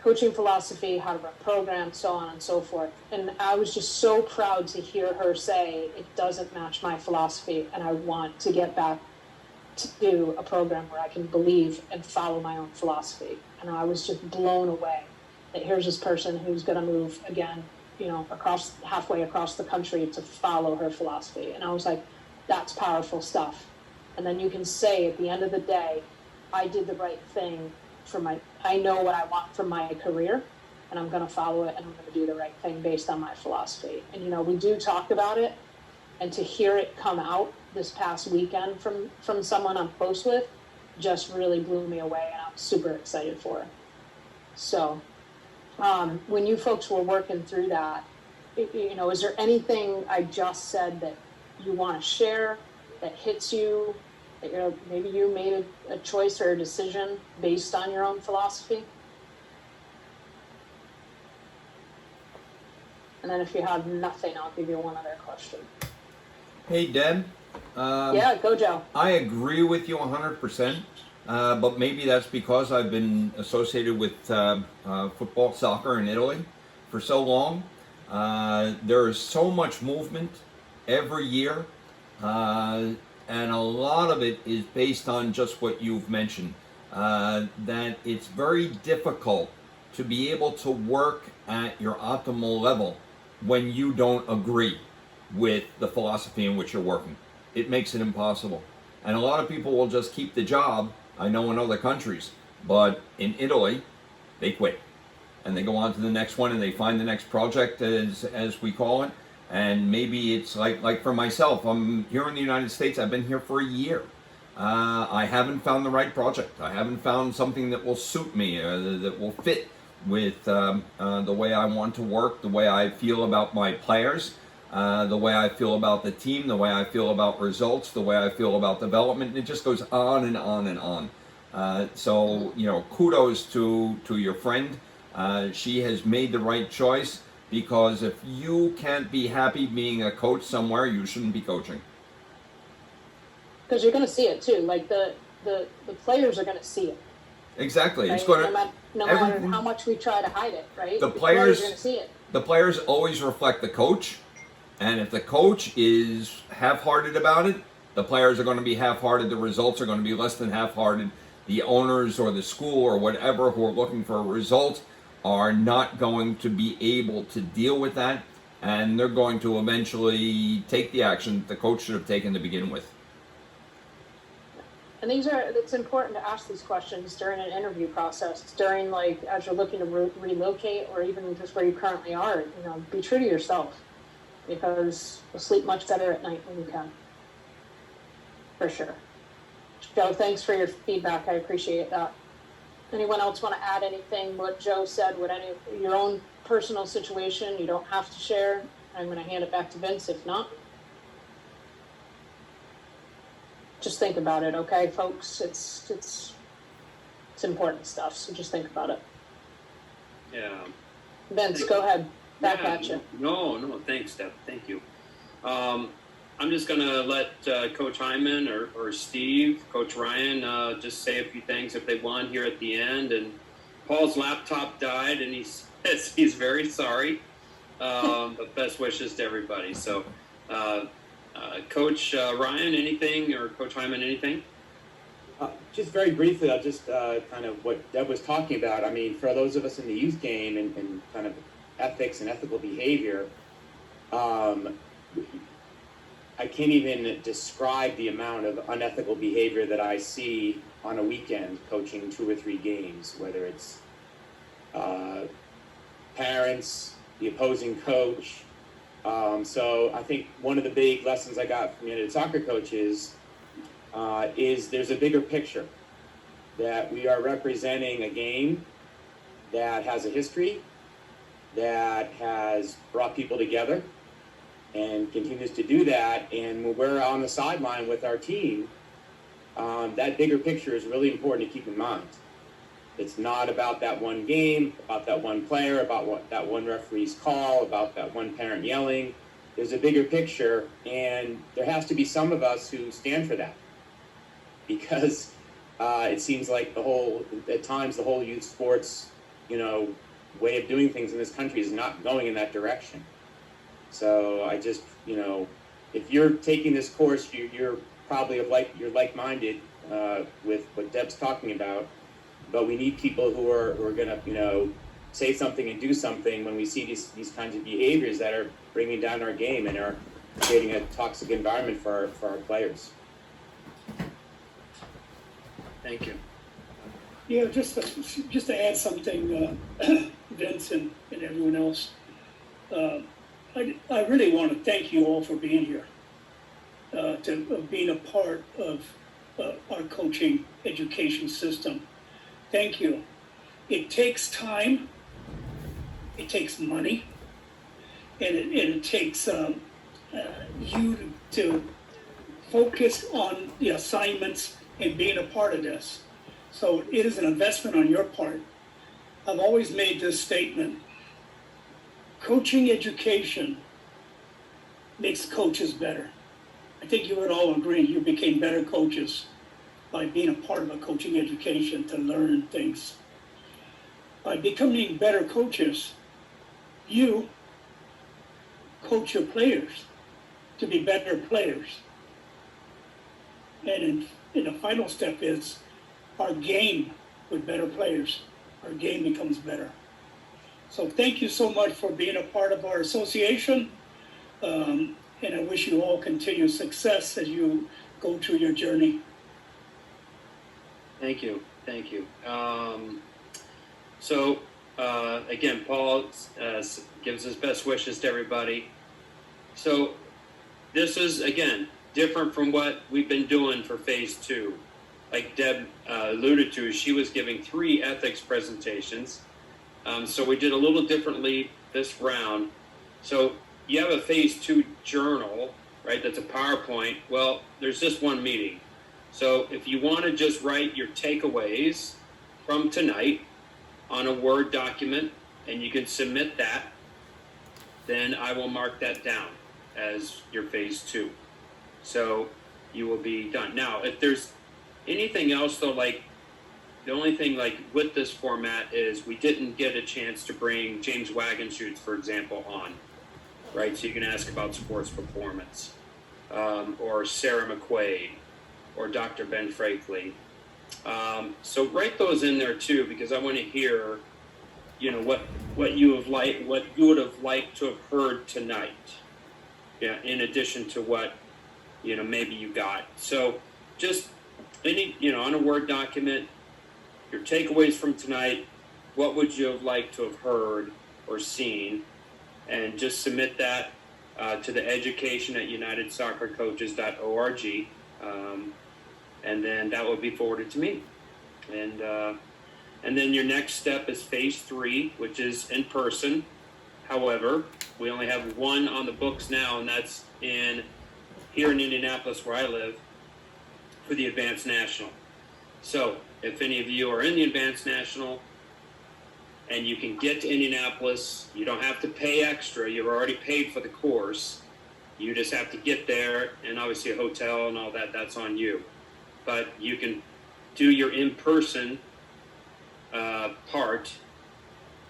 coaching philosophy, how to run programs, so on and so forth. And I was just so proud to hear her say, it doesn't match my philosophy, and I want to get back to do a program where I can believe and follow my own philosophy. And I was just blown away that here's this person who's going to move again, you know, halfway across the country to follow her philosophy. And I was like, that's powerful stuff. And then you can say at the end of the day, I did the right thing I know what I want from my career, and I'm going to follow it, and I'm going to do the right thing based on my philosophy. And, you know, we do talk about it, and to hear it come out this past weekend from someone I'm close with just really blew me away, and I'm super excited for it. So when you folks were working through that, you know, is there anything I just said that you want to share that hits you, that, you know, maybe you made a choice or a decision based on your own philosophy? And then if you have nothing, I'll give you one other question. Hey, Deb. Yeah, go Joe. I agree with you 100%, but maybe that's because I've been associated with football, soccer in Italy for so long. There is so much movement every year, and a lot of it is based on just what you've mentioned, that it's very difficult to be able to work at your optimal level when you don't agree with the philosophy in which you're working. It makes it impossible. And a lot of people will just keep the job, I know in other countries, but in Italy, they quit. And they go on to the next one, and they find the next project, as we call it. And maybe it's like for myself, I'm here in the United States, I've been here for a year. I haven't found the right project. I haven't found something that will suit me, that will fit with the way I want to work, the way I feel about my players, the way I feel about the team, the way I feel about results, the way I feel about development. It just goes on and on and on. So, you know, kudos to your friend. She has made the right choice, because if you can't be happy being a coach somewhere, you shouldn't be coaching. Because you're going to see it too. Like the players are going to see it. Exactly. Right? It's going to no matter how much we try to hide it, right? The players players are going to see it. The players always reflect the coach, and if the coach is half-hearted about it, the players are going to be half-hearted. The results are going to be less than half-hearted. The owners or the school or whatever who are looking for a result are not going to be able to deal with that, and they're going to eventually take the action the coach should have taken to begin with. And it's important to ask these questions during an interview process, during, like, as you're looking to relocate, or even just where you currently are. You know, be true to yourself, because you'll sleep much better at night when you can. For sure. Joe, thanks for your feedback. I appreciate that. Anyone else want to add anything what Joe said, what your own personal situation? You don't have to share. I'm going to hand it back to Vince if not. Just think about it, okay, folks? It's important stuff, so just think about it. Yeah. Vince, go ahead. Back at you. No, thanks, Deb. Thank you. I'm just going to let Coach Hyman or Steve, Coach Ryan, just say a few things if they want here at the end. And Paul's laptop died, and he says he's very sorry. But best wishes to everybody. So Coach Ryan, anything, or Coach Hyman, anything? Just very briefly, I'll just kind of what Deb was talking about. I mean, for those of us in the youth game and kind of ethics and ethical behavior, I can't even describe the amount of unethical behavior that I see on a weekend coaching 2 or 3 games, whether it's parents, the opposing coach. So I think one of the big lessons I got from United Soccer Coaches is there's a bigger picture, that we are representing a game that has a history, that has brought people together and continues to do that. And when we're on the sideline with our team, that bigger picture is really important to keep in mind. It's not about that one game, about that one player, about what that one referee's call, about that one parent yelling. There's a bigger picture, and there has to be some of us who stand for that, because it seems like at times the whole youth sports, way of doing things in this country is not going in that direction. So I just, if you're taking this course, you're probably you're like-minded with what Deb's talking about. But we need people who are going to, say something and do something when we see these kinds of behaviors that are bringing down our game and are creating a toxic environment for our players. Thank you. Yeah, just to add something, Vince and everyone else, I really want to thank you all for being here, being a part of our coaching education system. Thank you. It takes time, it takes money, and it takes you to focus on the assignments and being a part of this. So it is an investment on your part. I've always made this statement: coaching education makes coaches better. I think you would all agree you became better coaches by being a part of a coaching education to learn things. By becoming better coaches, you coach your players to be better players. And the final step is our game with better players. Our game becomes better. So thank you so much for being a part of our association. And I wish you all continued success as you go through your journey. Thank you. Thank you. Again, Paul gives his best wishes to everybody. So this is, again, different from what we've been doing for phase 2. Like Deb alluded to, she was giving 3 ethics presentations. So we did a little differently this round. So you have a phase 2 journal, right? That's a PowerPoint. Well, there's just one meeting. So if you want to just write your takeaways from tonight on a Word document, and you can submit that, then I will mark that down as your phase 2. So you will be done. Now, if there's anything else, though, like the only thing like with this format is we didn't get a chance to bring James Wagenschutz, for example, on, right? So you can ask about sports performance, or Sarah McQuaid, or Dr. Ben Frakley. So write those in there too, because I want to hear, what you would have liked to have heard tonight. Yeah, in addition to what, maybe you got. So just any, on a Word document, your takeaways from tonight, what would you have liked to have heard or seen, and just submit that to the education at unitedsoccercoaches.org. And then that will be forwarded to me. And then your next step is phase 3, which is in person. However, we only have one on the books now, and that's here in Indianapolis, where I live, for the Advanced National. So if any of you are in the Advanced National and you can get to Indianapolis, you don't have to pay extra. You've already paid for the course. You just have to get there, and obviously a hotel and all that, that's on you. But you can do your in-person part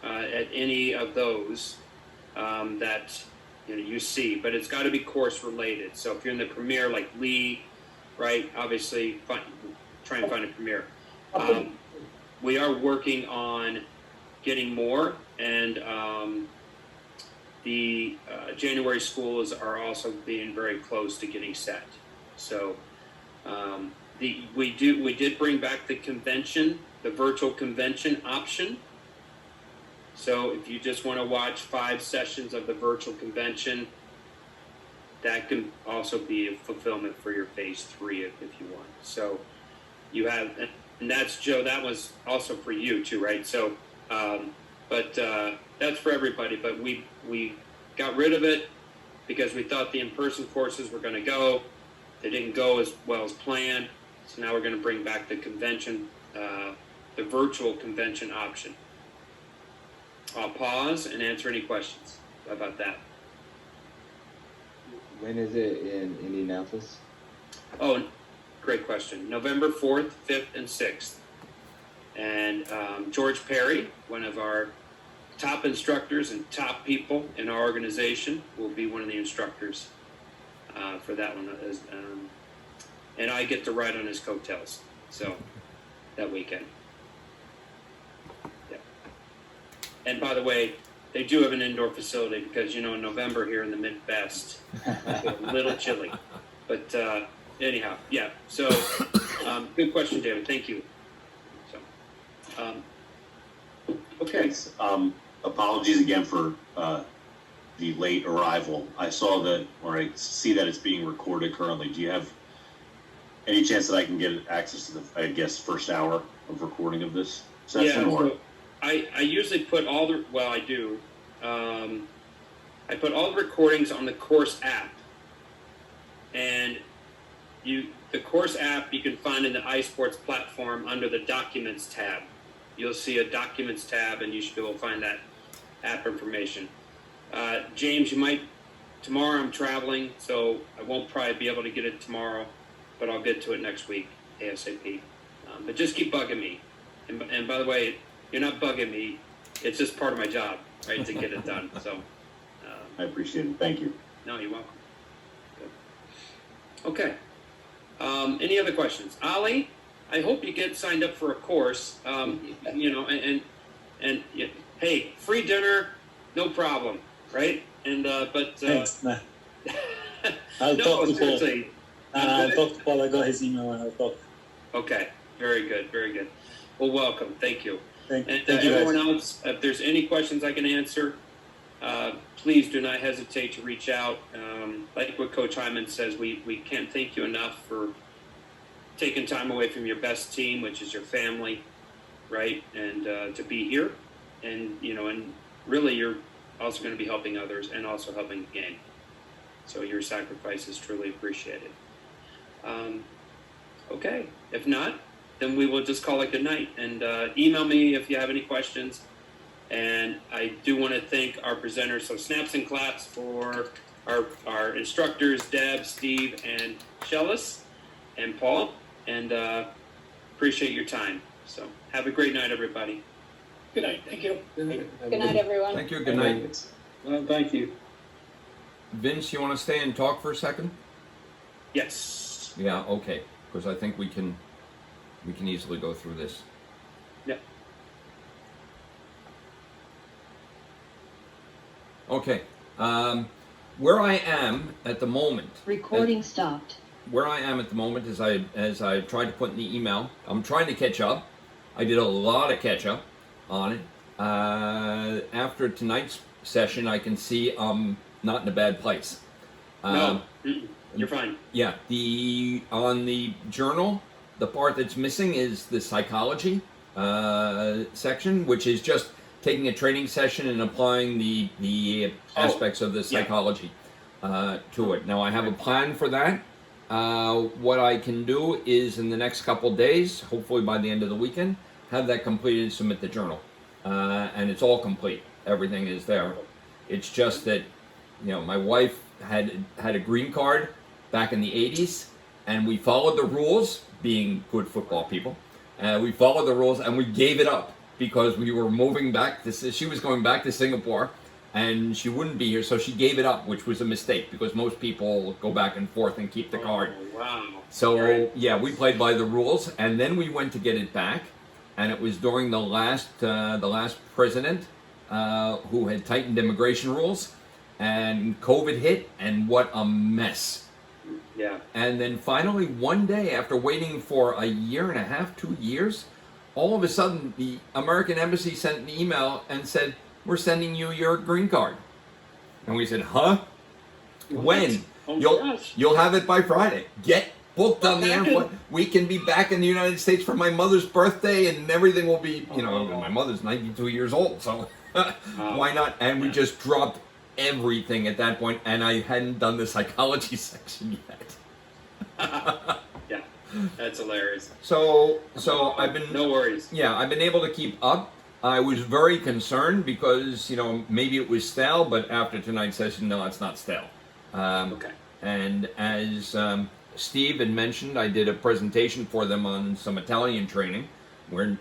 at any of those that you see, but it's got to be course related. So if you're in the Premier, like Lee, right? Obviously, try and find a Premier. We are working on getting more, and the January schools are also being very close to getting set. So we did bring back the convention, the virtual convention option. So if you just want to watch 5 sessions of the virtual convention, that can also be a fulfillment for your phase 3 if you want. So you have, and that's Joe, that was also for you too, right? So, but that's for everybody, but we got rid of it because we thought the in-person courses were going to go. They didn't go as well as planned. So now we're going to bring back the convention, the virtual convention option. I'll pause and answer any questions about that. When is it in Indianapolis? Oh, great question. November 4th, 5th, and 6th. And George Perry, one of our top instructors and top people in our organization, will be one of the instructors for that one. And I get to ride on his coattails, so that weekend. Yeah. And by the way, they do have an indoor facility because, in November here in the Midwest, it's a little chilly. But anyhow, yeah. So good question, David. Thank you. So, okay. Thanks. Apologies again for the late arrival. I saw that, or I see that it's being recorded currently. Do you have any chance that I can get access to the, first hour of recording of this session? Yeah, or? so I usually put I do. I put all the recordings on the course app. And the course app you can find in the iSports platform under the Documents tab. You'll see a Documents tab, and you should be able to find that app information. James, tomorrow I'm traveling, so I won't probably be able to get it tomorrow, but I'll get to it next week, ASAP. But just keep bugging me. And by the way, you're not bugging me. It's just part of my job, right, to get it done. So I appreciate it. Thank you. No, you're welcome. Good. Okay. Any other questions? Ali, I hope you get signed up for a course. And hey, free dinner, no problem, right? And but Thanks. I'll no, talk to Paul. seriously. I'll talk to Paul. I got his email and I'll talk. Okay, very good, very good. Well, welcome. Thank you. Thank And you, everyone guys. else, if there's any questions I can answer, please do not hesitate to reach out. Like what Coach Hyman says, we can't thank you enough for taking time away from your best team, which is your family, right? And to be here, and and really you're also going to be helping others and also helping the game. So your sacrifice is truly appreciated. Okay, if not, then we will just call it good night. And email me if you have any questions. And I do want to thank our presenters, so snaps and claps for our instructors, Deb, Steve, and Shellis, and Paul. And appreciate your time. So have a great night, everybody. Good night. Thank you. Good night, everyone. Thank you. Good night. Well, thank you. Vince, you want to stay and talk for a second? Yes. Yeah. Okay. Because I think we can easily go through this. Yep. Okay. Where I am at the moment. Recording stopped. Where I am at the moment, as I tried to put in the email, I'm trying to catch up. I did a lot of catch up on it. After tonight's session, I can see I'm not in a bad place. No, you're fine. Yeah. On the journal, the part that's missing is the psychology section, which is just taking a training session and applying the aspects of the psychology to it. Now I have a plan for that. What I can do is in the next couple days, hopefully by the end of the weekend, have that completed and submit the journal. And it's all complete. Everything is there. It's just that, my wife had a green card back in the 80s, and we followed the rules, being good football people. We followed the rules, and we gave it up because we were moving back. She was going back to Singapore and she wouldn't be here, so she gave it up, which was a mistake because most people go back and forth and keep the card. Oh, wow. So Right. yeah, we played by the rules, and then we went to get it back, and it was during the last president who had tightened immigration rules, and COVID hit, and what a mess. Yeah. And then finally, one day, after waiting for a year and a half, 2 years, all of a sudden, the American embassy sent an email and said, "We're sending you your green card." And we said, "Huh? When? Oh my gosh. You'll have it by Friday. Get booked on the airplane. We can be back in the United States for my mother's birthday, and everything will be, my mother's 92 years old, so why not?" And we just dropped everything at that point, and I hadn't done the psychology section yet. Yeah, that's hilarious. So I've been No worries. Yeah, I've been able to keep up. I was very concerned because maybe it was stale, but after tonight's session, no, it's not stale. Okay. And as Steve had mentioned, I did a presentation for them on some Italian training, where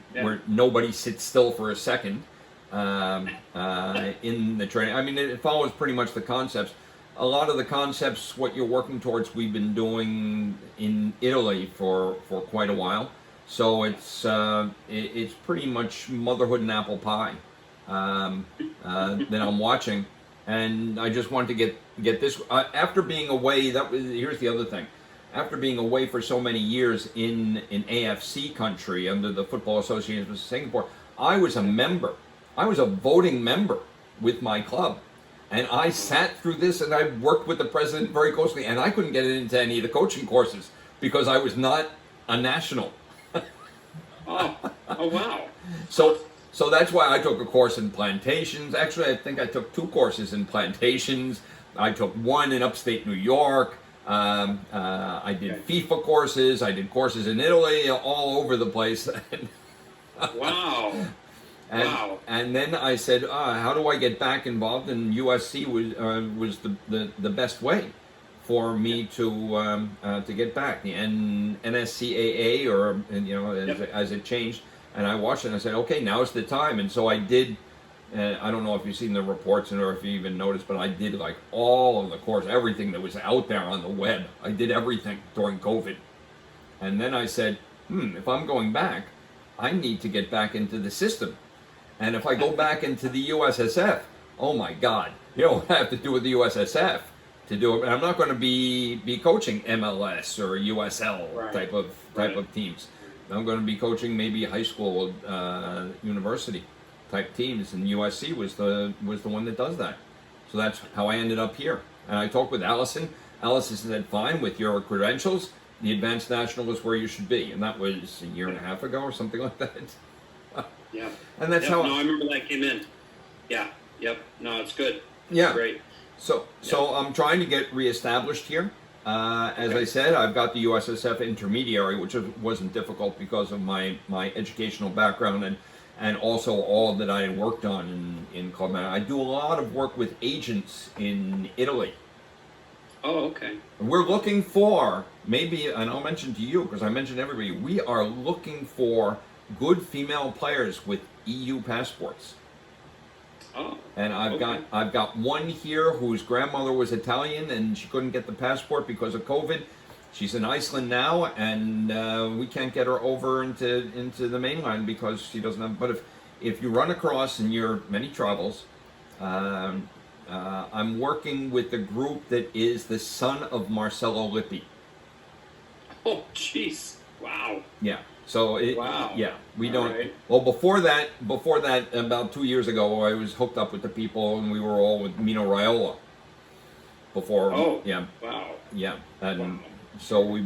nobody sits still for a second in the training. I mean, it follows pretty much the concepts. A lot of the concepts, what you're working towards, we've been doing in Italy for quite a while. So it's pretty much motherhood and apple pie that I'm watching, and I just want to get this after being away. Here's the other thing. After being away for so many years in AFC country under the Football Association of Singapore, I was a member. I was a voting member with my club. And I sat through this, and I worked with the president very closely, and I couldn't get into any of the coaching courses because I was not a national. Oh wow. So that's why I took a course in plantations. Actually, I think I took 2 courses in plantations. I took one in upstate New York. I did FIFA courses. I did courses in Italy, all over the place. Wow. Wow. And then I said, how do I get back involved? And USC was the best way for me to get back. The NSCAA, or as it changed, and I watched it and I said, okay, now's the time. And so I did. I don't know if you've seen the reports or if you even noticed, but I did like all of the course, everything that was out there on the web. I did everything during COVID. And then I said, if I'm going back, I need to get back into the system. And if I go back into the USSF, oh my God, you know what I have to do with the USSF to do it. And I'm not going to be coaching MLS or USL type of teams. I'm going to be coaching maybe high school, university type teams, and USC was the one that does that. So that's how I ended up here. And I talked with Allison. Allison said, fine, with your credentials, the advanced national is where you should be. And that was a year and a half ago or something like that. Yeah. And that's how. No, I remember that came in. Yeah. Yep. No, it's good. Yeah. Great. So I'm trying to get reestablished here. As I said, I've got the USSF intermediary, which wasn't difficult because of my educational background and also all that I had worked on in Club Med. I do a lot of work with agents in Italy. Oh, okay. We're looking for, maybe, and I'll mention to you, because I mentioned everybody, we are looking for good female players with EU passports. Oh. And I've got one here whose grandmother was Italian and she couldn't get the passport because of COVID. She's in Iceland now, and we can't get her over into the mainland because she doesn't have. But if you run across in your many travels, I'm working with the group that is the son of Marcello Lippi. Oh, jeez! Wow. Yeah. So wow. Yeah, we All don't. right. Well, before that, about 2 years ago, I was hooked up with the people, and we were all with Mino Raiola. Before. Oh. Yeah. Wow. Yeah, and Wow. so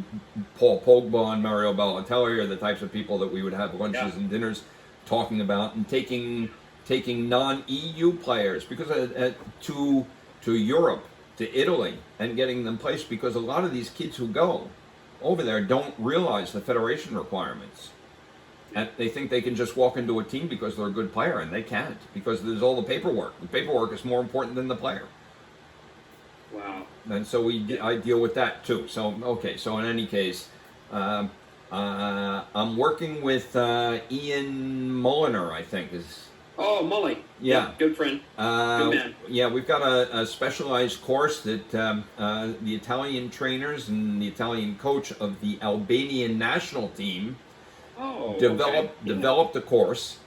Paul Pogba and Mario Balotelli are the types of people that we would have lunches and dinners talking about, and taking non-EU players because to Europe, to Italy, and getting them placed, because a lot of these kids who go over there don't realize the federation requirements. And they think they can just walk into a team because they're a good player, and they can't, because there's all the paperwork. The paperwork is more important than the player. Wow. And so I deal with that too. So, okay, so in any case, I'm working with Ian Mulliner, I think is Oh, Mully. Yeah. Good friend. Good man. Yeah, we've got a specialized course that the Italian trainers and the Italian coach of the Albanian national team developed a course,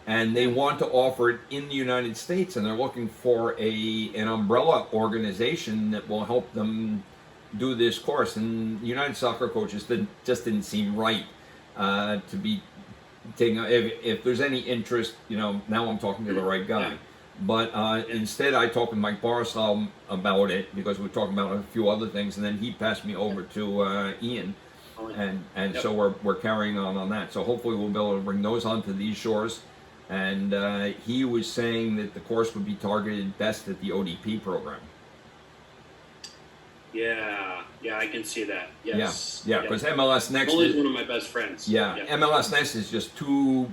and they want to offer it in the United States, and they're looking for an umbrella organization that will help them do this course. And United Soccer Coaches just didn't seem right to be taking. If there's any interest, now I'm talking to the right guy. But instead, I talked with Mike Barisal about it because we were talking about a few other things, and then he passed me over to Ian, and so we're carrying on that. So hopefully we'll be able to bring those onto these shores. And he was saying that the course would be targeted best at the ODP program. Yeah, I can see that. Yes. Yeah, because MLS Next Mully's one of my best friends. Yeah, MLS Next is just too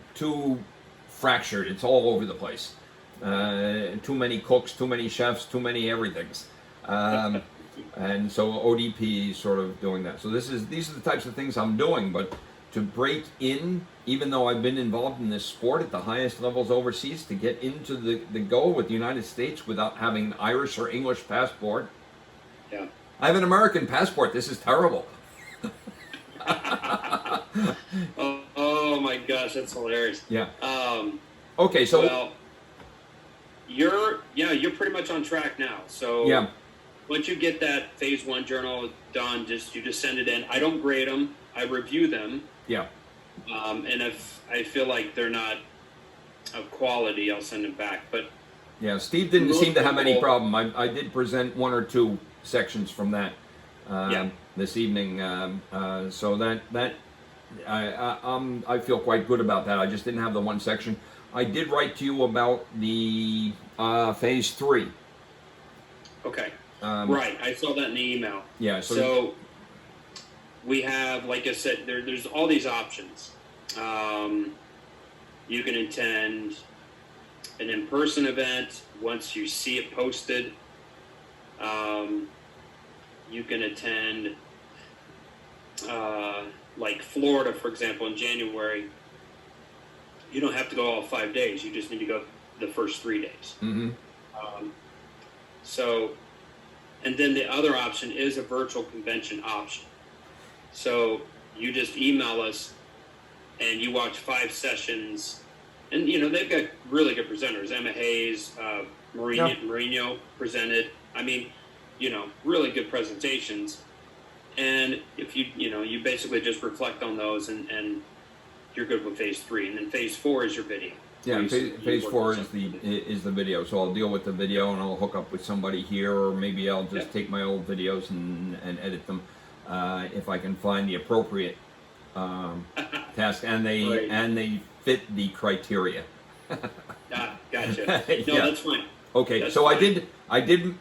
fractured. It's all over the place. Too many cooks, too many chefs, too many everythings. And so ODP is sort of doing that. So these are the types of things I'm doing. But to break in, even though I've been involved in this sport at the highest levels overseas, to get into the goal with the United States without having an Irish or English passport. Yeah. I have an American passport. This is terrible. oh my gosh, that's hilarious. Yeah. Okay, so well, you're pretty much on track now. So yeah. Once you get that phase 1 journal done, you just send it in. I don't grade them. I review them. Yeah. And if I feel like they're not of quality, I'll send them back. But yeah, Steve didn't seem to have any problem. I did present 1 or 2 sections from that this evening. So that I feel quite good about that. I just didn't have the 1 section. I did write to you about the phase 3. Okay. Right. I saw that in the email. Yeah. So we have, like I said, there's all these options. You can attend an in-person event once you see it posted. You can attend, like Florida, for example, in January. You don't have to go all 5 days. You just need to go the first 3 days. Mm-hmm. And then the other option is a virtual convention option. So you just email us and you watch 5 sessions. And, they've got really good presenters. Emma Hayes, Mourinho presented. I mean, really good presentations. And if you basically just reflect on those and you're good with phase 3. And then phase 4 is your video. Yeah, phase 4 is the video. So I'll deal with the video and I'll hook up with somebody here, or maybe I'll just take my old videos and edit them if I can find the appropriate task and they fit the criteria. Gotcha. No, that's fine. Okay, that's so fine. I did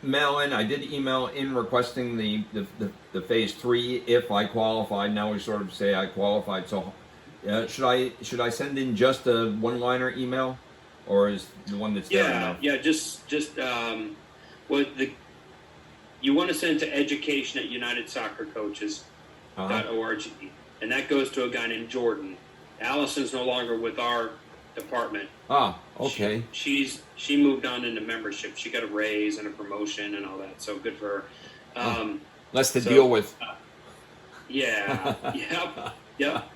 email in requesting the phase 3 if I qualified. Now we sort of say I qualified. So should I send in just a 1-liner email, or is the one that's there enough? Yeah, just you want to send to education at UnitedSoccerCoaches.org, and that goes to a guy named Jordan. Allison's no longer with our department. Ah, okay. She moved on into membership. She got a raise and a promotion and all that. So good for her. Less to deal with. Yeah. Yep.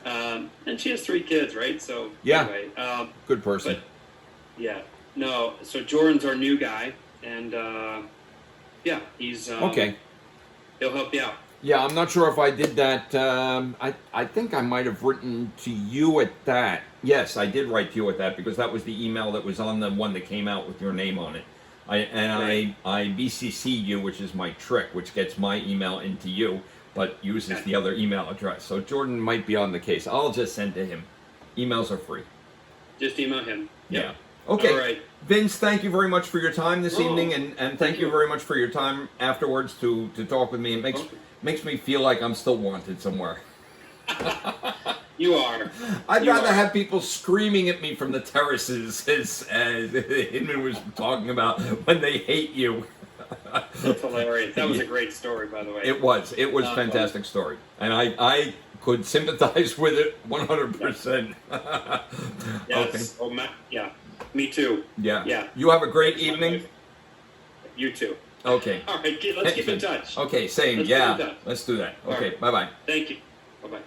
And she has 3 kids, right? So anyway, good person. But, no. So Jordan's our new guy, and he's okay. He'll help you out. Yeah, I'm not sure if I did that. I think I might have written to you at that. Yes, I did write to you at that because that was the email that was on the one that came out with your name on it. I BCC'd you, which is my trick, which gets my email into you, but uses the other email address. So Jordan might be on the case. I'll just send to him. Emails are free. Just email him. Yeah. Okay. All right. Vince, thank you very much for your time this evening, and thank you very much for your time afterwards to talk with me. It makes me feel like I'm still wanted somewhere. You are. I'd rather have people screaming at me from the terraces, as Hinman was talking about, when they hate you. That's hilarious. That was a great story, by the way. It was a fantastic story, and I could sympathize with it 100%. Yes. Okay. Yeah. Me too. Yeah. Yeah. You have a great evening. You too. Okay. All right, let's keep in touch. Okay, same. Let's keep in Yeah. touch. Let's do that. All Okay. right. Bye bye. Thank you. Bye bye.